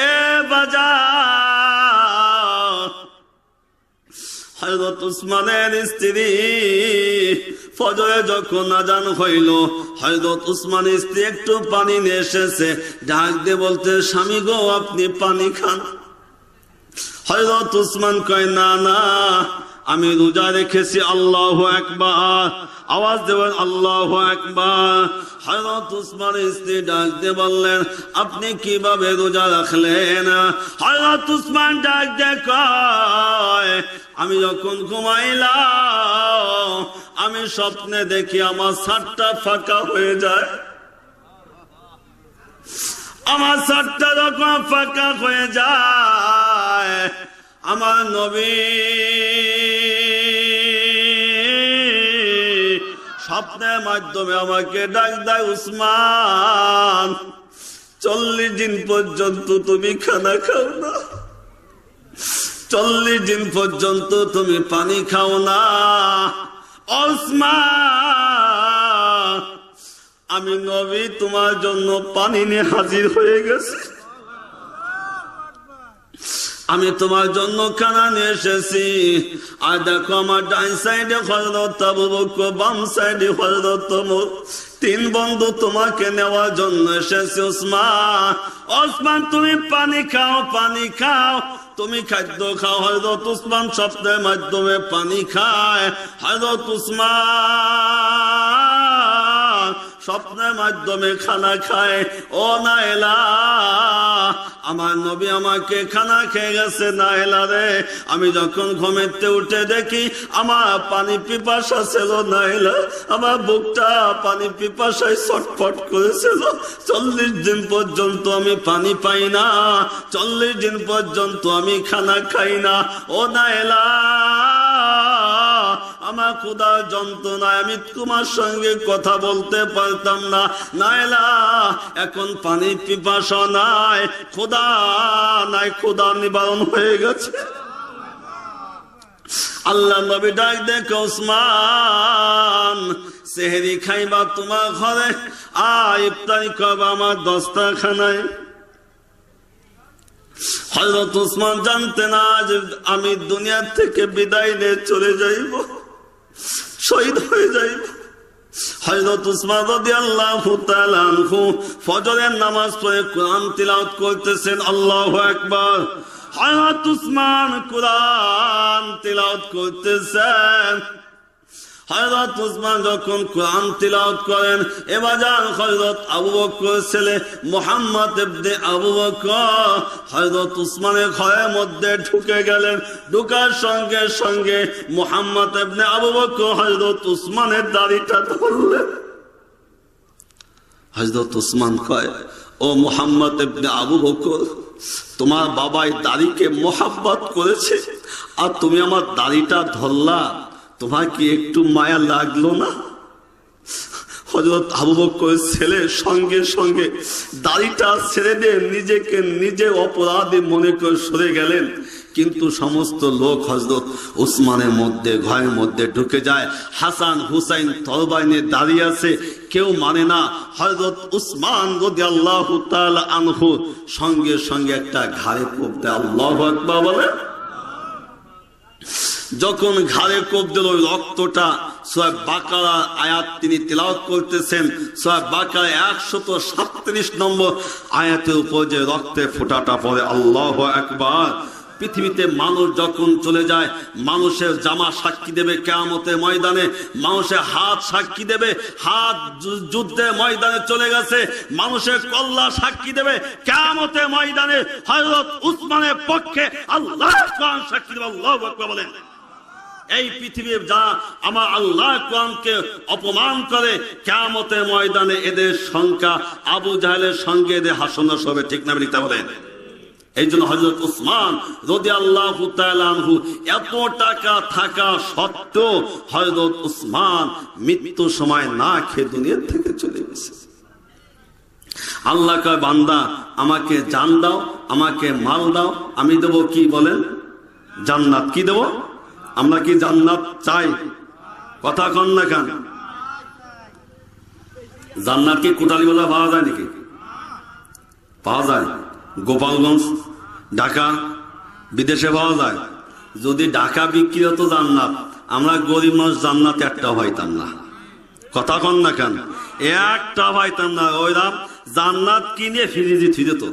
এ বাজার, হযরত উসমানের স্ত্রী ফজরে যখন আজান হইল, হযরত উসমানের স্ত্রী একটু পানি নিয়ে এসেছে, ডাক দিয়ে বলতে, স্বামী গো আপনি পানি খান। হযরত উসমান কয়, না না, আমি রোজা রেখেছি। আল্লাহু আকবার, আওয়াজ দেবেন আল্লাহু আকবার। হযরত উসমানের স্ত্রী ডাক দিয়ে বললেন, আপনি কিভাবে রোজা রাখলেন? হযরত উসমান ডাক দিয়ে কয়, আমি যখন ঘুমাইলাম, আমি স্বপ্নে দেখি আমার ছাদটা ফাঁকা হয়ে যায়। আমার ছাদটা যখন ফাঁকা হয়ে যায়, আমার নবী স্বপ্নের মাধ্যমে আমাকে ডাক দেয়, উসমান 40 দিন পর্যন্ত তুমি খানা খাও না, 40 দিন পর্যন্ত তুমি পানি খাও না। উসমান, আমি নবী তোমার জন্য পানি নিয়ে হাজির হয়ে গেছি, আমি তোমার জন্য খানা নিয়ে এসেছি। আর দেখো আমার ডান সাইডে হযরত আবু বকর, বাম সাইডে হযরত ওমর, 3 বন্ধু তোমাকে নেওয়ার জন্য এসেছে। উসমান, উসমান তুমি পানি খাও, পানি খাও, তুমি খাদ্য খাও। হযরত উসমান স্বপ্নের মাধ্যমে পানি খায়। হযরত উসমান স্বপ্নের মাধ্যমে খানা খায়। ও নাইলা, আমার নবী আমাকে খানা খেয়ে গেছে। নাইলা রে, আমি যখন ঘুমেতে উঠে দেখি আমার পানি পিপাসা ছিল। নাইলা, আমার বুকটা পানি পিপাসায় ছটফট করেছিল। 40 দিন পর্যন্ত আমি পানি পাই না, 40 দিন পর্যন্ত আমি খানা খাই না। ও নাইলা, আমার ক্ষুধার যন্ত্রণায় আমি তোমার সঙ্গে কথা বলতে পারতাম না। নাইলা এখন পানির পিপাসা নাই, ক্ষুধা নাই, ক্ষুধা নিবারণ হয়ে গেছে। আল্লাহ নবী ডাক দেখে, ওসমান সেহরি খাইবা তোমার ঘরে, ইফতারি করবা আমার দস্তরখানায়। হযরত ওসমান জানতেন আজ আমি দুনিয়া থেকে বিদায় নিয়ে চলে যাইব, শহীদ হয়ে যাইব। হযরত ওসমান রাদিয়াল্লাহু তাআলা আনহু ফজরের নামাজ পড়ে কোরআন তিলাওয়াত করতেছেন। আল্লাহু আকবার। হযরত ওসমান কোরআন তিলাওয়াত করতেছেন। হযরত ওসমান যখন কোরআন তিলাওয়াত করেন, এবার হযরত আবু বকরের ছেলে মুহাম্মদ ইবনে আবু বকর হযরত ওসমানের ঘরের মধ্যে ঢুকে গেলেন। ঢোকার সঙ্গে সঙ্গে মুহাম্মদ ইবনে আবু বকর হযরত ওসমানের দাড়িটা ধরলেন। হযরত ওসমান কয়, ও মুহাম্মদ ইবনে আবু বকর, তোমার বাবাই দাড়িকে মোহাব্বত করেছে আর তুমি আমার দাড়িটা ধরলা, তোমার কি একটু মায়া লাগলো না? হযরত আবু বকরের ছেলে সঙ্গে সঙ্গে দাড়িটা ছেড়ে দিয়ে নিজেকে নিজে অপরাধী মনে করে সরে গেলেন। কিন্তু সমস্ত লোক হযরত ওসমানের মধ্যে ঘরের মধ্যে ঢুকে যায়। হাসান হুসাইন তরবারি নিয়ে দাঁড়িয়ে আছে, কেউ মানে না। হযরত ওসমান রাদিয়াল্লাহু তাআলা আনহু সঙ্গে সঙ্গে একটা ঘাড়ে কোপ দেয়। আল্লাহু আকবার বলে। যখন ঘাড়ে কোপ দিল, রক্তটা সূরা বাকারা আয়াত তিনি তিলাওয়াত করতেছেন। সূরা বাকারা 137 নম্বর আয়াতের উপর যে রক্তের ফোঁটাটা পড়ে। আল্লাহু আকবার। পৃথিবীতে মানুষ যখন চলে যায়, মানুষের জামা সাক্ষী দেবে কিয়ামতের ময়দানে, মানুষের হাত সাক্ষী দেবে, হাত যুদ্ধের ময়দানে চলে গেছে, মানুষের কল্লা সাক্ষী দেবে কিয়ামতের ময়দানে। হযরত ওসমানের পক্ষে আল্লাহর কোরআন সাক্ষী দেবে। আল্লাহু আকবার বলেন। এই পৃথিবীর যা আমার আল্লাহ কোরআনকে অপমান করে, কিয়ামতের ময়দানে এদের সংখ্যা আবু জাহেলের সঙ্গে এদের হাসনাস হবে। ঠিক না ঠিক বলেন? এই জন্য হযরত ওসমান রাদিয়াল্লাহু তাআলা আনহু এত টাকা থাকা সত্ত্বেও হযরত ওসমান মৃত্যু সময় না খেয়ে দুনিয়া থেকে চলে গেছে। আল্লাহ কয়, বান্দা আমাকে জান দাও, আমাকে মাল দাও, আমি দেব কি বলেন? জান্নাত। কি দেব? আমরা কি জান্নাত চাই? কথা কন না কেন? জান্নাত কি কোটালীবেলা পাওয়া যায় নাকি? পাওয়া যায়। গোপালগঞ্জ, ঢাকা, বিদেশে পাওয়া যায়। যদি ঢাকা বিক্রি হতো জান্নাত, আমরা গরিব মানুষ জান্নাত একটা পাইতাম না। কথা কন না কেন? একটা পাইতাম না। ওইরাম জান্নাত কিনে ফ্রিজে থুয়ে দিত।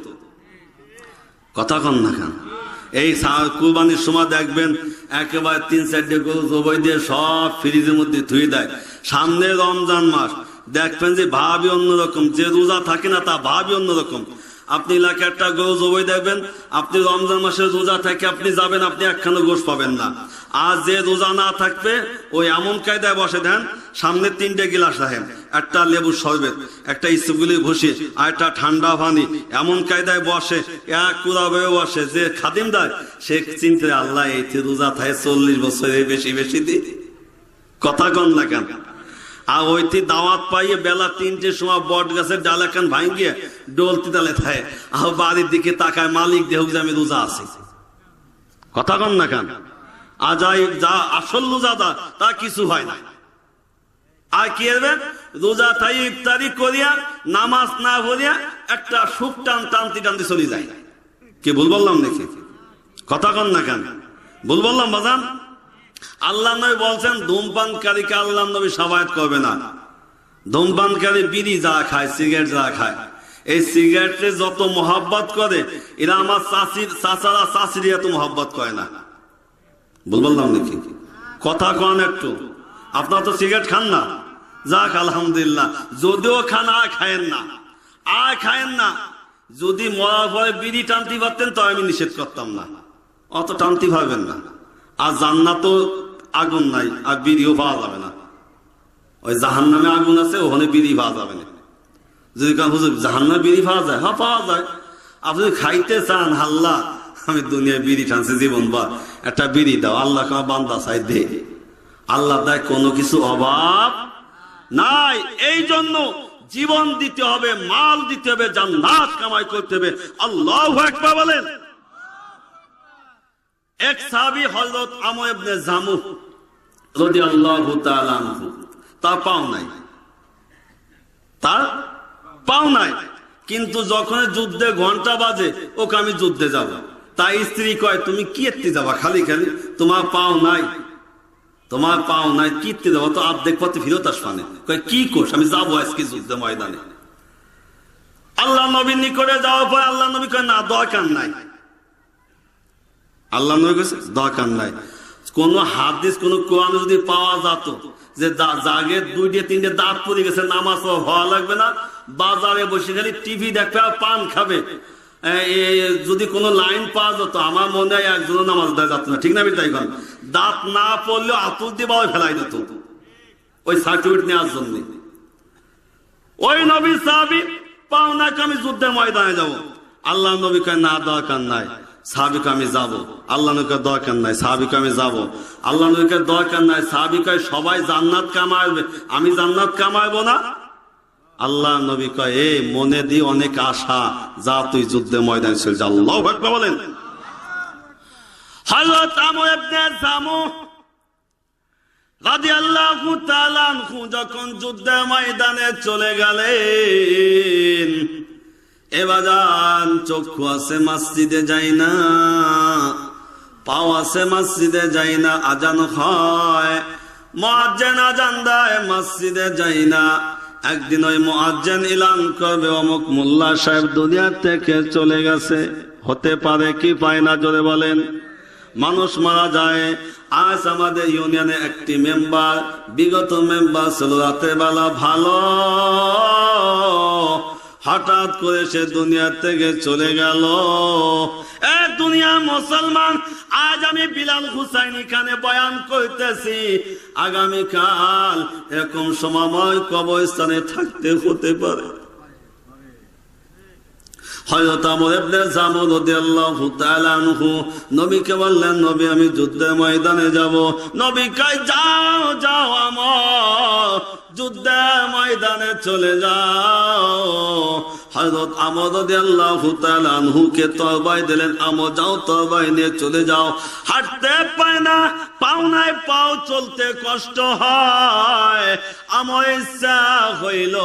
কথা কন না কেন? এই কুরবানির সময় দেখবেন একেবারে 3-4টে গরু জবাই দিয়ে সব ফ্রিজের মধ্যে ধুয়ে দেয়। সামনে রমজান মাস, দেখবেন যে ভাবি অন্যরকম, যে রোজা থাকে না তা ভাবি অন্যরকম। আপনি এলাকায় একটা গরু জবাই দেখবেন, আপনি রমজান মাসের রোজা থেকে আপনি যাবেন, আপনি একখানা গোশ পাবেন না। আর যে রোজা না থাকবে ওই এমন কায়দায় বসে দেন, সামনে 3টে গিলাস রাখেন, একটা লেবুর শরবত, একটা ইসবগুলি ভুসি আর একটা ঠান্ডা পানি, এমন কায়দায় বসে, এক কুড়াবে বসে। যে খাদিম দেয় সে চিন্তা, আল্লাহ এই রোজা থাকে 40 বছরের বেশি বেশি দিই। কথা কন না কেন? আর ওইটি দাওয়াত পাইয়ে বেলা 3টের সময় বট গাছের ডাল এখন ভাঙিয়ে ডলতি তালে থাকে, আর বাড়ির দিকে তাকায়, মালিক দেহ যে আমি রোজা আছি। কথা কন না কেন? আজাইব যা আসল রোজাদার তা কিছু হয় না। আর কি হবে? রোজা তাই ইফতারি করিয়া নামাজ না পড়িয়া একটা সুখ টানতে টানতে চলে যায়। কি ভুল বললাম নাকি? কথা কন না কেন? ভুল বললাম বাজান? আল্লাহ নবী বলছেন ধূমপানকারীকে আল্লাহ নবী শাফায়াত করবে না। ধূমপানকারী বিড়ি যা খায়, সিগারেট যা খায়, এই সিগারেটে যত মোহাব্বত করে, এরা আমার চাচারা চাচিরা এত মোহাব্বত করে না। ভুল বললাম নাকি? কথা কন একটু। আপনার তো সিগারেট খান না, যাক আলহামদুলিল্লাহ। যদিও খান, আর খায়েন না, আর খায়েন না। যদি মরার পরে বিড়ি টানতে পারতেন তো আমি নিষেধ করতাম না, অত টানতে পারবেন না। আর জান্নাতও আগুন নাই, আর বিড়িও পাওয়া যাবে না। ওই জাহান্নামে আগুন আছে, ওখানে বিড়ি পাওয়া যাবে না। যদি হুজুর জাহান্নামে বিড়ি পাওয়া যায়, হ্যাঁ পাওয়া যায়। আপনি খাইতে চান, আল্লাহ আমি দুনিয়ায় বিড়ি টানছি জীবন বা একটা বিড়ি দাও, আল্লাহ বান্দা চাই দে। আল্লাহ দেয় কোনো কিছু অভাব নাই। এই জন্য জীবন দিতে হবে, মাল দিতে হবে, জান্নাত কামাই করতে হবে। আল্লাহু আকবার বলেন। এক সাহাবী হযরত আমর ইবনে জামুহ রাদিয়াল্লাহু তাআলা আনহু, তার পাও নাই, তার পাও নাই, কিন্তু যখন যুদ্ধে ঘন্টা বাজে ওকে আমি যুদ্ধে যাব, তাই স্ত্রী কয় তুমি কি এত্তি যাবা খালি খালি, তোমার পাও নাই, তোমার পাও নাই, কিত্তে যাবো তো অর্ধেক পথে ফিরত আসবানে। কয় কি কোষ, আমি যাবো আজকে যুদ্ধে ময়দানে। আল্লাহ নবীর নিকটে যাওয়ার পর আল্লাহ নবী কয় না দরকার নাই। আল্লাহ নবী কইছে দরকার নাই। কোন হাদিস কোন কোরআন যদি পাওয়া যেত যে জাগে 2-3 দাঁত পড়ে গেছে, নামাজ হওয়া লাগবে না, বাজারে বসে খালি টিভি দেখবে আর পান খাবে, যদি কোন লাইন পাওয়া যেত, আমার মনে হয় একজনও নামাজ দেওয়া যেত না। ঠিক না? তাই কন দাঁত না পড়লেও আতুর দিয়ে বাবা ফেলাই দিত ওই সার্টিফিকেট নেওয়ার জন্য। ওই নবী সাহাবী পাও না আমি যুদ্ধের ময়দানে যাব। আল্লাহ নবী কয় না দরকার নাই, সাহাবীকে আমি যাব। আল্লাহ নবী কয় দরকার নাই, সাহাবীকে আমি যাব। আল্লাহ নবী কয় দরকার নাই, সাহাবী কয় সবাই জান্নাত কামাইবে, আমি জান্নাত কামাইবো না? আল্লাহ নবী কয় এই মনে দিয়ে অনেক আশা, যা তুই যুদ্ধে ময়দানে চলে যা। আল্লাহু আকবার বলেন। হযরত আমর ইবনে জামুহ রাদিয়াল্লাহু তাআলা আনহু যখন যুদ্ধের ময়দানে চলে গেলেন, এবাজান চক্ষু আছে মসজিদে যাই না, পাও আছে মসজিদে যাই না, আজান হয়, মুয়াজ্জিন আজান দেয়, মসজিদে যাই না। একদিন ওই মুয়াজ্জিন এলান করবে অমুক মোল্লা সাহেব দুনিয়া থেকে চলে গেছে। হতে পারে কি পায় না জোরে বলেন? মানুষ মারা যায়। আজ আমাদের ইউনিয়নে একটি মেম্বার, বিগত মেম্বার ছিল রাতের বেলা ভালো, হঠাৎ করে সে দুনিয়া থেকে চলে গেল। দুনিয়া মুসলমান, আজ আমি বিলাল হুসাইন এখানে বয়ান করতেছি, আগামীকাল এরকম সময় কবরস্থানে থাকতে হতে পারে। হযরত আমর ইবনে জামুহ রাদিয়াল্লাহু তাআলা আনহু নবীকে বললেন নবী আমি যুদ্ধের ময়দানে যাব। নবী কয় যাও যাও আমর, যুদ্ধের ময়দানে চলে যাও। হযরত আমর রাদিয়াল্লাহু তাআলা আনহুকে তরবারি দিলেন, আমর যাও তরবারি নিয়ে চলে যাও। হাঁটতে পায় না, পাও নাই, পাও চলতে কষ্ট হয়। আমার ইচ্ছা হইল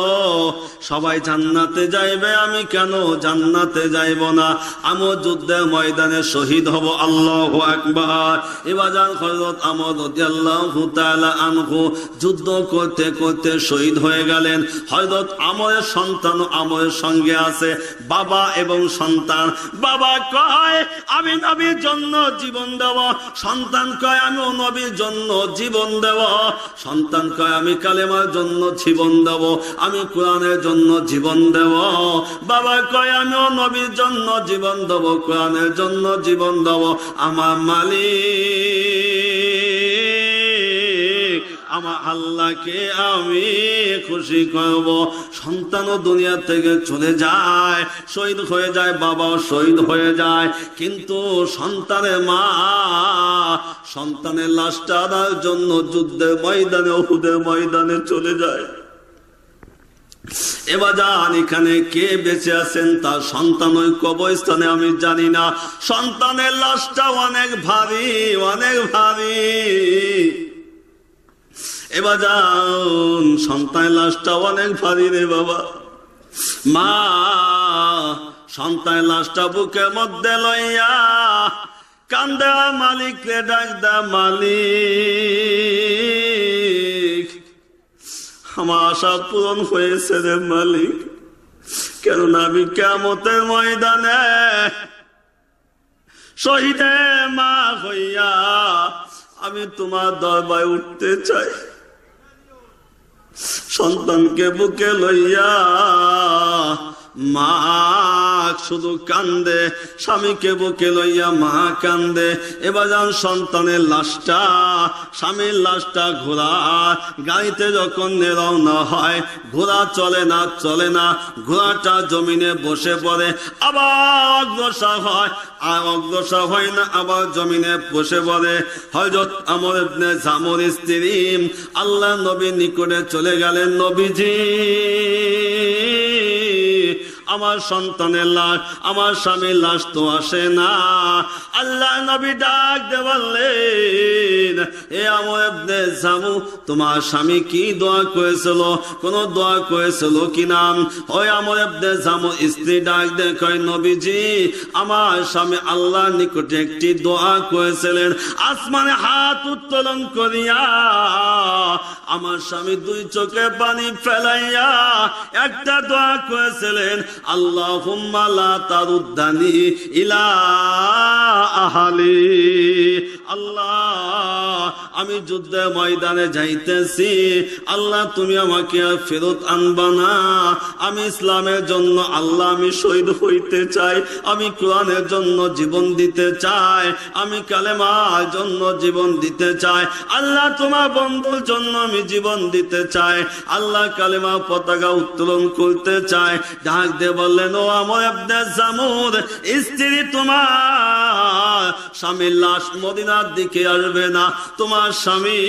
সবাই জান্নাতে যাইবে, আমি কেন জান্নাতে যাইব না? আমর যুদ্ধের ময়দানে শহীদ হব। আল্লাহু আকবার। এবার হযরত আমর রাদিয়াল্লাহু তাআলা আনহু যুদ্ধ করতে করতে শহীদ হয়ে গেলেন। হযরত আমরের সন্তান আমরের সঙ্গে আছে, বাবা এবং সন্তান। বাবা কয় আমি নবীর জন্য জীবন দেব, সন্তান কয় আমি নবীর জন্য জীবন দেব, সন্তান কয় আমি কালেমার জন্য জীবন দেব, আমি কোরআনের জন্য জীবন দেব। বাবা কয় আমিও নবীর জন্য জীবন দেব, কোরআনের জন্য জীবন দেব। আমার মালিক আমার আল্লাহকে আমি খুশি করব। সন্তানও দুনিয়া থেকে চলে যায়, শহীদ হয়ে যায়, বাবাও শহীদ হয়ে যায়, কিন্তু সন্তানের মা সন্তানের লাশটা আনার জন্য যুদ্ধের ময়দানে, উহুদের ময়দানে চলে যায়। এবার যান এখানে কে বেঁচে আছেন তার সন্তান ওই কবরস্থানে আমি জানি না। সন্তানের লাশটা অনেক ভারী, অনেক ভারী। এবার যান সন্তানের লাশটা অনেক ভারী রে বাবা। মা সন্তানের লাশটা বুকের মধ্যে লইয়া কান্দে, মালিক রে ডাক দা, মালিক আমার আশা পূরণ হয়েছে রে মালিক, কেননা আমি কিয়ামতের ময়দানে শহীদে মা হইয়া আমি তোমার দরবারে উঠতে চাই। সন্তানকে বুকে লইয়া মা শুধু কান্দে, স্বামীকে বুকে লইয়া মা কান্দে। এবার যান সন্তানের লাশটা, স্বামীর লাশটা ঘোড়া গাড়িতে যখন রওনা হয়, ঘোড়া চলে না, ঘোড়াটা জমিনে বসে পড়ে, আবার অগ্রসর হয়, আর অগ্রসর হয় না, আবার জমিনে বসে পড়ে। হযরত আমর ইবনে জামুর স্ত্রী আল্লাহ নবীর নিকটে চলে গেলেন, নবীজি আমার সন্তানের লাশ, আমার স্বামীর লাশ তো আসে না। আল্লাহ নবী ডাক দিয়ে বললেন, এ আমর ইবনে জামু, তোমার স্বামী কি দোয়া করেছিল? কোন দোয়া করেছিল কি নাম? ওই আমর ইবনে জামুর স্ত্রী ডাক দিয়ে কয়, নবীজি আমার স্বামী আল্লাহর নিকটে একটি দোয়া করেছিলেন। আসমানে হাত উত্তোলন করিয়া আমার স্বামী দুই চোখে পানি ফেলাইয়া একটা দোয়া করেছিলেন, আল্লাহুম্মা লা তারুদ্দানি ইলা আহলি। আল্লাহ আমি যুদ্ধের ময়দানে যাইতেছি, আল্লাহ তুমি আমাকে আর ফেরত আনবা না। আমি ইসলামের জন্য আল্লাহ আমি শহীদ হইতে চাই, আমি কোরআনের জন্য জীবন দিতে চাই, আমি কালেমার জন্য জীবন দিতে চাই, আল্লাহ তোমার বন্ধুর জন্য আমি জীবন দিতে চাই, আল্লাহ কালেমা পতাকা উত্তোলন করতে চাই। ডাক দিয়ে বললেন, ও আমর ইবনে জামুর স্ত্রী, তোমার স্বামীর লাশ মদিনার দিকে আসবে না, তোমার স্বামী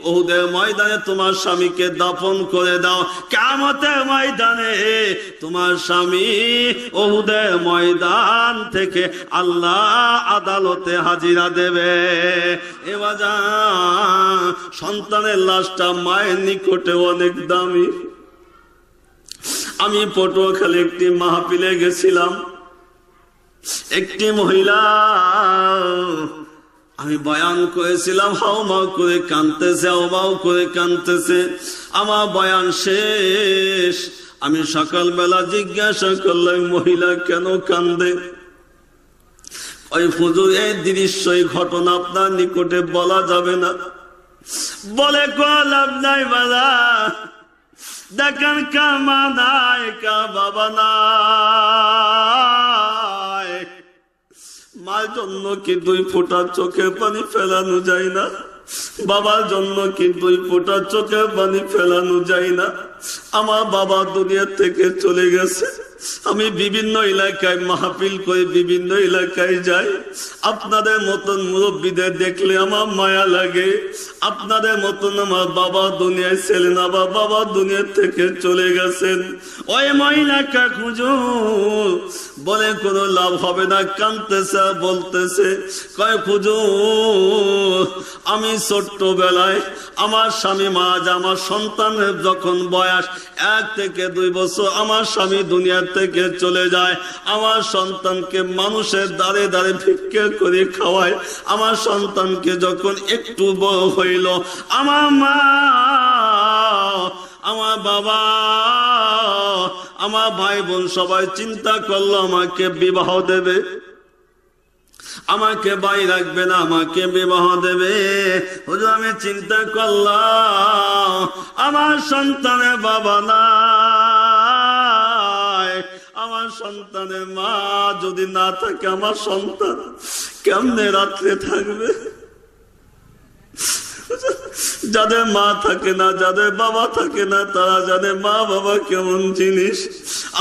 উহুদের ময়দানে তোমার স্বামীকে দাফন করে দাও। কিয়ামতের ময়দানে তোমার স্বামী উহুদের ময়দান থেকে আল্লাহ আদালতে হাজিরা দেবে। এবার সন্তানের লাশটা মায়ের নিকটে অনেক দামি। আমি পটুয়াখালী একটি মাহফিলে গেছিলাম, একটি মহিলা, আমি বয়ান করেছিলাম, হাউমাউ করে কাঁদতেছে, হাউমাউ করে কাঁদতেছে। আমার বয়ান শেষ, আমি সকালবেলা জিজ্ঞাসা করলাম, মহিলা কেন কান্দে? ওই হুজুর এই দৃশ্য, এই ঘটনা আপনার নিকটে বলা যাবে না। বলে লাভ নাই বাবা, দেখেন কার মা নাই, কার বাবা নাই। মার জন্য কি দুই ফোঁটা চোখের পানি ফেলানো যায় না? বাবার জন্য কি দুই ফোঁটা চোখের পানি ফেলানো যায় না? আমার বাবা দুনিয়া থেকে চলে গেছে, আমি বিভিন্ন এলাকায় মাহফিল করে বিভিন্ন এলাকায় যাই। আপনাদের মতন মুরব্বীদের দেখলে আমার মায়া লাগে। আপনাদের মতন আমার বাবা দুনিয়ায় ছিলেন, আবার বাবা দুনিয়া থেকে চলে গেছেন। ওই মহিলাকে খুঁজো, বলে কোনো লাভ হবে না, কাঁদতেছে, বলতেছে, কয় খুঁজো, আমি ছোট্টবেলায় আমার স্বামী মারা যায়, আমার সন্তানের যখন বয়স 1 থেকে 2 বছর আমার স্বামী দুনিয়া থেকে চলে যায়। আমার সন্তানকে মানুষের দ্বারে দ্বারে ভিক্ষা করে খাওয়ায়। আমার সন্তানকে যখন একটু বড় হইল, আমার মা, আমার বাবা, আমার ভাই বোন সবাই চিন্তা করলো আমাকে বিবাহ দেবে, আমাকে বাই রাখবে না, আমাকে বিবাহ দেবে। হুজুর আমি চিন্তা করলাম আমার সন্তানের বাবা নাই, আমার সন্তানের মা যদি না থাকে, আমার সন্তান কেমনে রাত্রে থাকবে? যাদের মা থাকে না, যাদের বাবা থাকে না, তারা জানে মা বাবা কেমন জিনিস।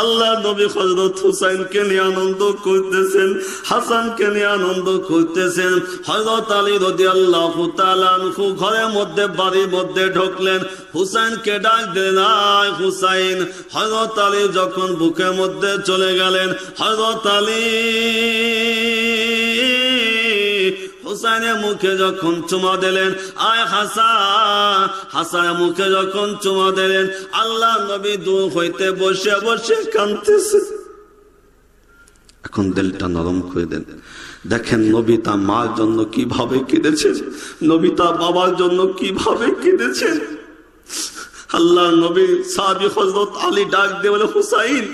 আল্লাহ নবী হযরত হুসাইনকে নিয়ে আনন্দ করতেছেন, হাসানকে নিয়ে আনন্দ করতেছেন। হযরত আলী রাদিয়াল্লাহু তাআলা আনহু ঘরের মধ্যে, বাড়ির মধ্যে ঢুকলেন, হুসাইনকে ডাক দিলেন, আয় হুসাইন। হযরত আলী যখন বুকের মধ্যে চলে গেলেন, হযরত আলী হুসাইনের মুখে যখন চুমা দিলেন, আয় হাসান, হাসানের মুখে যখন চুমা দিলেন, আল্লাহ নবী দূর হইতে বসে বসে কাঁদতেছে। এখন দিলটা নরম করে দেন। দেখেন নবী তার মার জন্য কিভাবে কেঁদেছেন, নবী তার বাবার জন্য কিভাবে কেঁদেছেন। আল্লাহ নবী সাহাবী হযরত আলী ডাক দিয়ে বলে, হুসাইন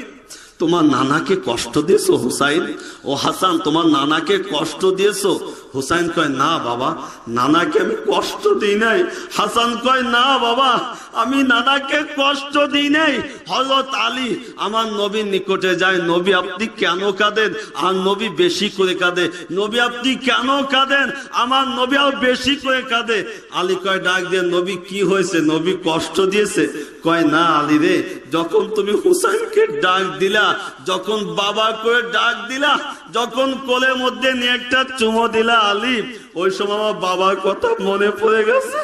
তোমার নানাকে কষ্ট দিয়েছো? হুসাইন ও হাসান তোমার নানাকে কষ্ট দিয়েছো? হুসাইন কয় না বাবা, নানাকে আমি কষ্ট দিই নাই। হাসান কয় না বাবা, আমি নানাকে কষ্ট দিই নাই। হযরত আলী আমার নবীর নিকটে যায়, নবী আপনি কেন কাঁদেন? আর নবী বেশি করে কাঁদে। নবী আপনি কেন কাঁদেন? আমার নবী আর বেশি করে কাঁদে। আলী কয় ডাক দিয়ে, নবী কি হয়েছে? নবী কষ্ট দিয়েছে? কয় না আলী রে, যখন তুমি হুসাইনকে ডাক দিলা, যখন বাবা করে ডাক দিলা, যখন কোলের মধ্যে নিয়ে একটা চুমো দিলা আলী, ওই সময় আমার বাবার কথা মনে পড়ে গেছে।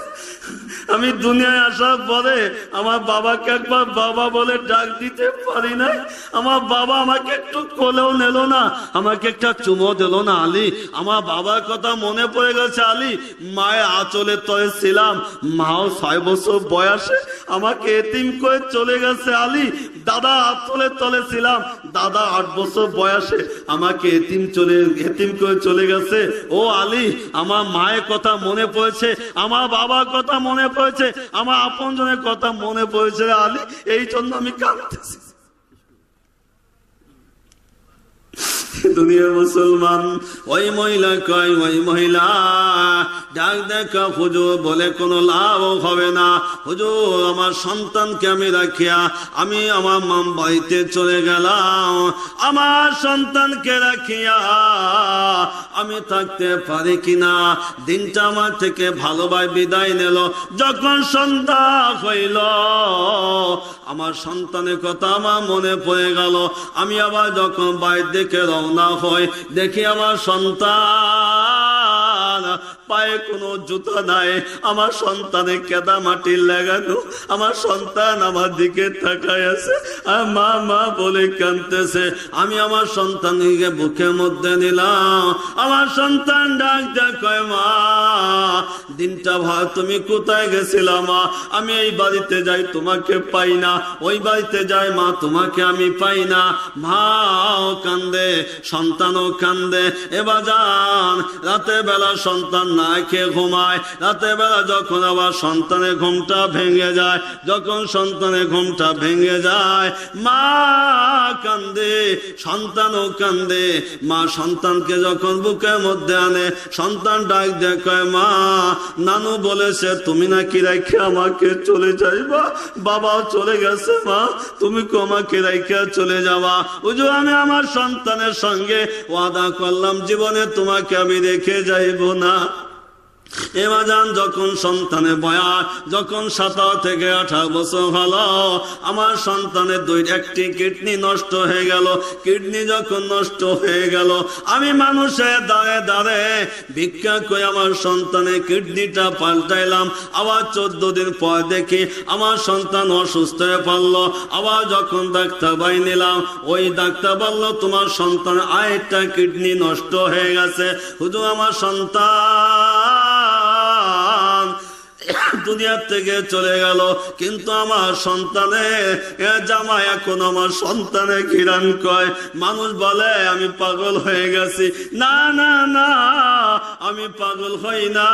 আমি দুনিয়ায় আসার পরে আমার বাবাকে একবার বাবা বলে ডাক দিতে পারি নাই। আমার বাবা আমাকে একটু কোলেও নিল না, আমাকে একটা চুমো দিল না আলী। আমার বাবার কথা মনে পড়ে গেছে আলী। মায়ের আঁচলে তলে ছিলাম, মাও 6 বছর বয়সে আমাকে এতিম করে চলে গেছে আলী। দাদা আঁচলে তলে ছিলাম, দাদা 8 বছর বয়সে আমাকে এতিম করে চলে গেছে। ও আলী, আমার মায়ের কথা মনে পড়েছে, আমার বাবার কথা মনে পড়েছে, আমার আপনজনের কথা মনে পড়েছে আলী, এই জন্য আমি কাঁদতেছি। দুনিয়ার মুসলমান ওই মহিলা কয়, ওই মহিলা ডাক দেখা হুজুর বলে কোনো লাভ হবে না। হুজুর আমার সন্তানকে আমি রাখিয়া আমি আমার মাম বাড়িতে চলে গেলাম, আমার সন্তানকে রাখিয়া আমি থাকতে পারি কিনা। দিনটা আমার থেকে ভালোভাবে বিদায় নিল। যখন সন্ধ্যা হইল, আমার সন্তানের কথা আমার মনে পড়ে গেল। আমি আবার যখন বাইর দিকে রওনা হই, দেখি আমার সন্তান পায়ে কোনো জুতা নাই, আমার সন্তানের কেদা মাটির লাগানো, আমার সন্তান আমার দিকে তাকায় আছে আর মা মা বলে কাঁদতেছে। আমি আমার সন্তানকে বুকের মধ্যে নিলাম। আমার সন্তান ডাক দেয়, কয় মা দিনটা ভাই তুমি কোথায় গেছিলা মা? আমি এই বাড়িতে যাই তোমাকে পাই না, ওই বাড়িতে যাই মা তোমাকে আমি পাই না। মাও কান্দে, সন্তানও কান্দে। এবার যান রাতের বেলা সন্তান না খেয়ে ঘুমায়, রাতের বেলা যখন আবার সন্তানের ঘুমটা ভেঙে যায়, যখন সন্তানের ঘুমটা ভেঙে যায়, মা কান্দে, সন্তানও কান্দে। মা সন্তানকে যখন বুকের মধ্যে আনে, সন্তান ডাক দেখে, মা নানু বলেছে তুমি নাকি রেখে আমাকে চলে যাইবা, বাবাও চলে গেছে, মা তুমি কি আমাকে রেখে চলে যাবা? হুজুর আমি আমার সন্তানের সঙ্গে ওয়াদা করলাম জীবনে তোমাকে আমি রেখে যাইব না। এবার যান যখন সন্তানের বয়স যখন 17 থেকে 18 বছর হলো, আমার সন্তানের একটি কিডনি নষ্ট হয়ে গেল। কিডনি যখন নষ্ট হয়ে গেল, আমি মানুষের দাঁড়ে দাঁড়ে ভিক্ষা করে আমার সন্তানের কিডনিটা পাল্টাইলাম। আবার 14 দিন পর দেখি আমার সন্তান অসুস্থ হয়ে পড়লো। আবার যখন ডাক্তার বাই নিলাম, ওই ডাক্তার বলল তোমার সন্তান আরেকটা কিডনি নষ্ট হয়ে গেছে। হুজুর আমার সন্তান দুনিয়ার থেকে চলে গেল, কিন্তু আমার সন্তানের জামাই এখন আমার সন্তানের ঘিরান কয়। মানুষ বলে আমি পাগল হয়ে গেছি। না না না, আমি পাগল হই না,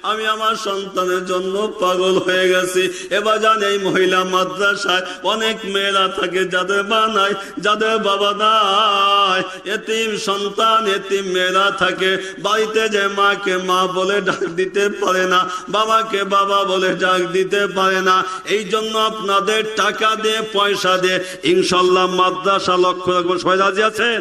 আমি আমার সন্তানের জন্য পাগল হয়ে গেছি। এবার জান এই মহিলা মাদ্রাসায় অনেক মেয়েরা থাকে যাদের মা নাই, যাদের বাবা নাই, এতিম সন্তান এতিম মেয়েরা থাকে। বাড়িতে যে মাকে মা বলে ডাক দিতে পারে না, বাবাকে বাবা বলে ডাক দিতে পারে না। এই জন্য আপনাদের টাকা দিয়ে পয়সা দিয়ে ইনশাল্লাহ মাদ্রাসা লক্ষ্য রাখবো। সবাই রাজি আছেন?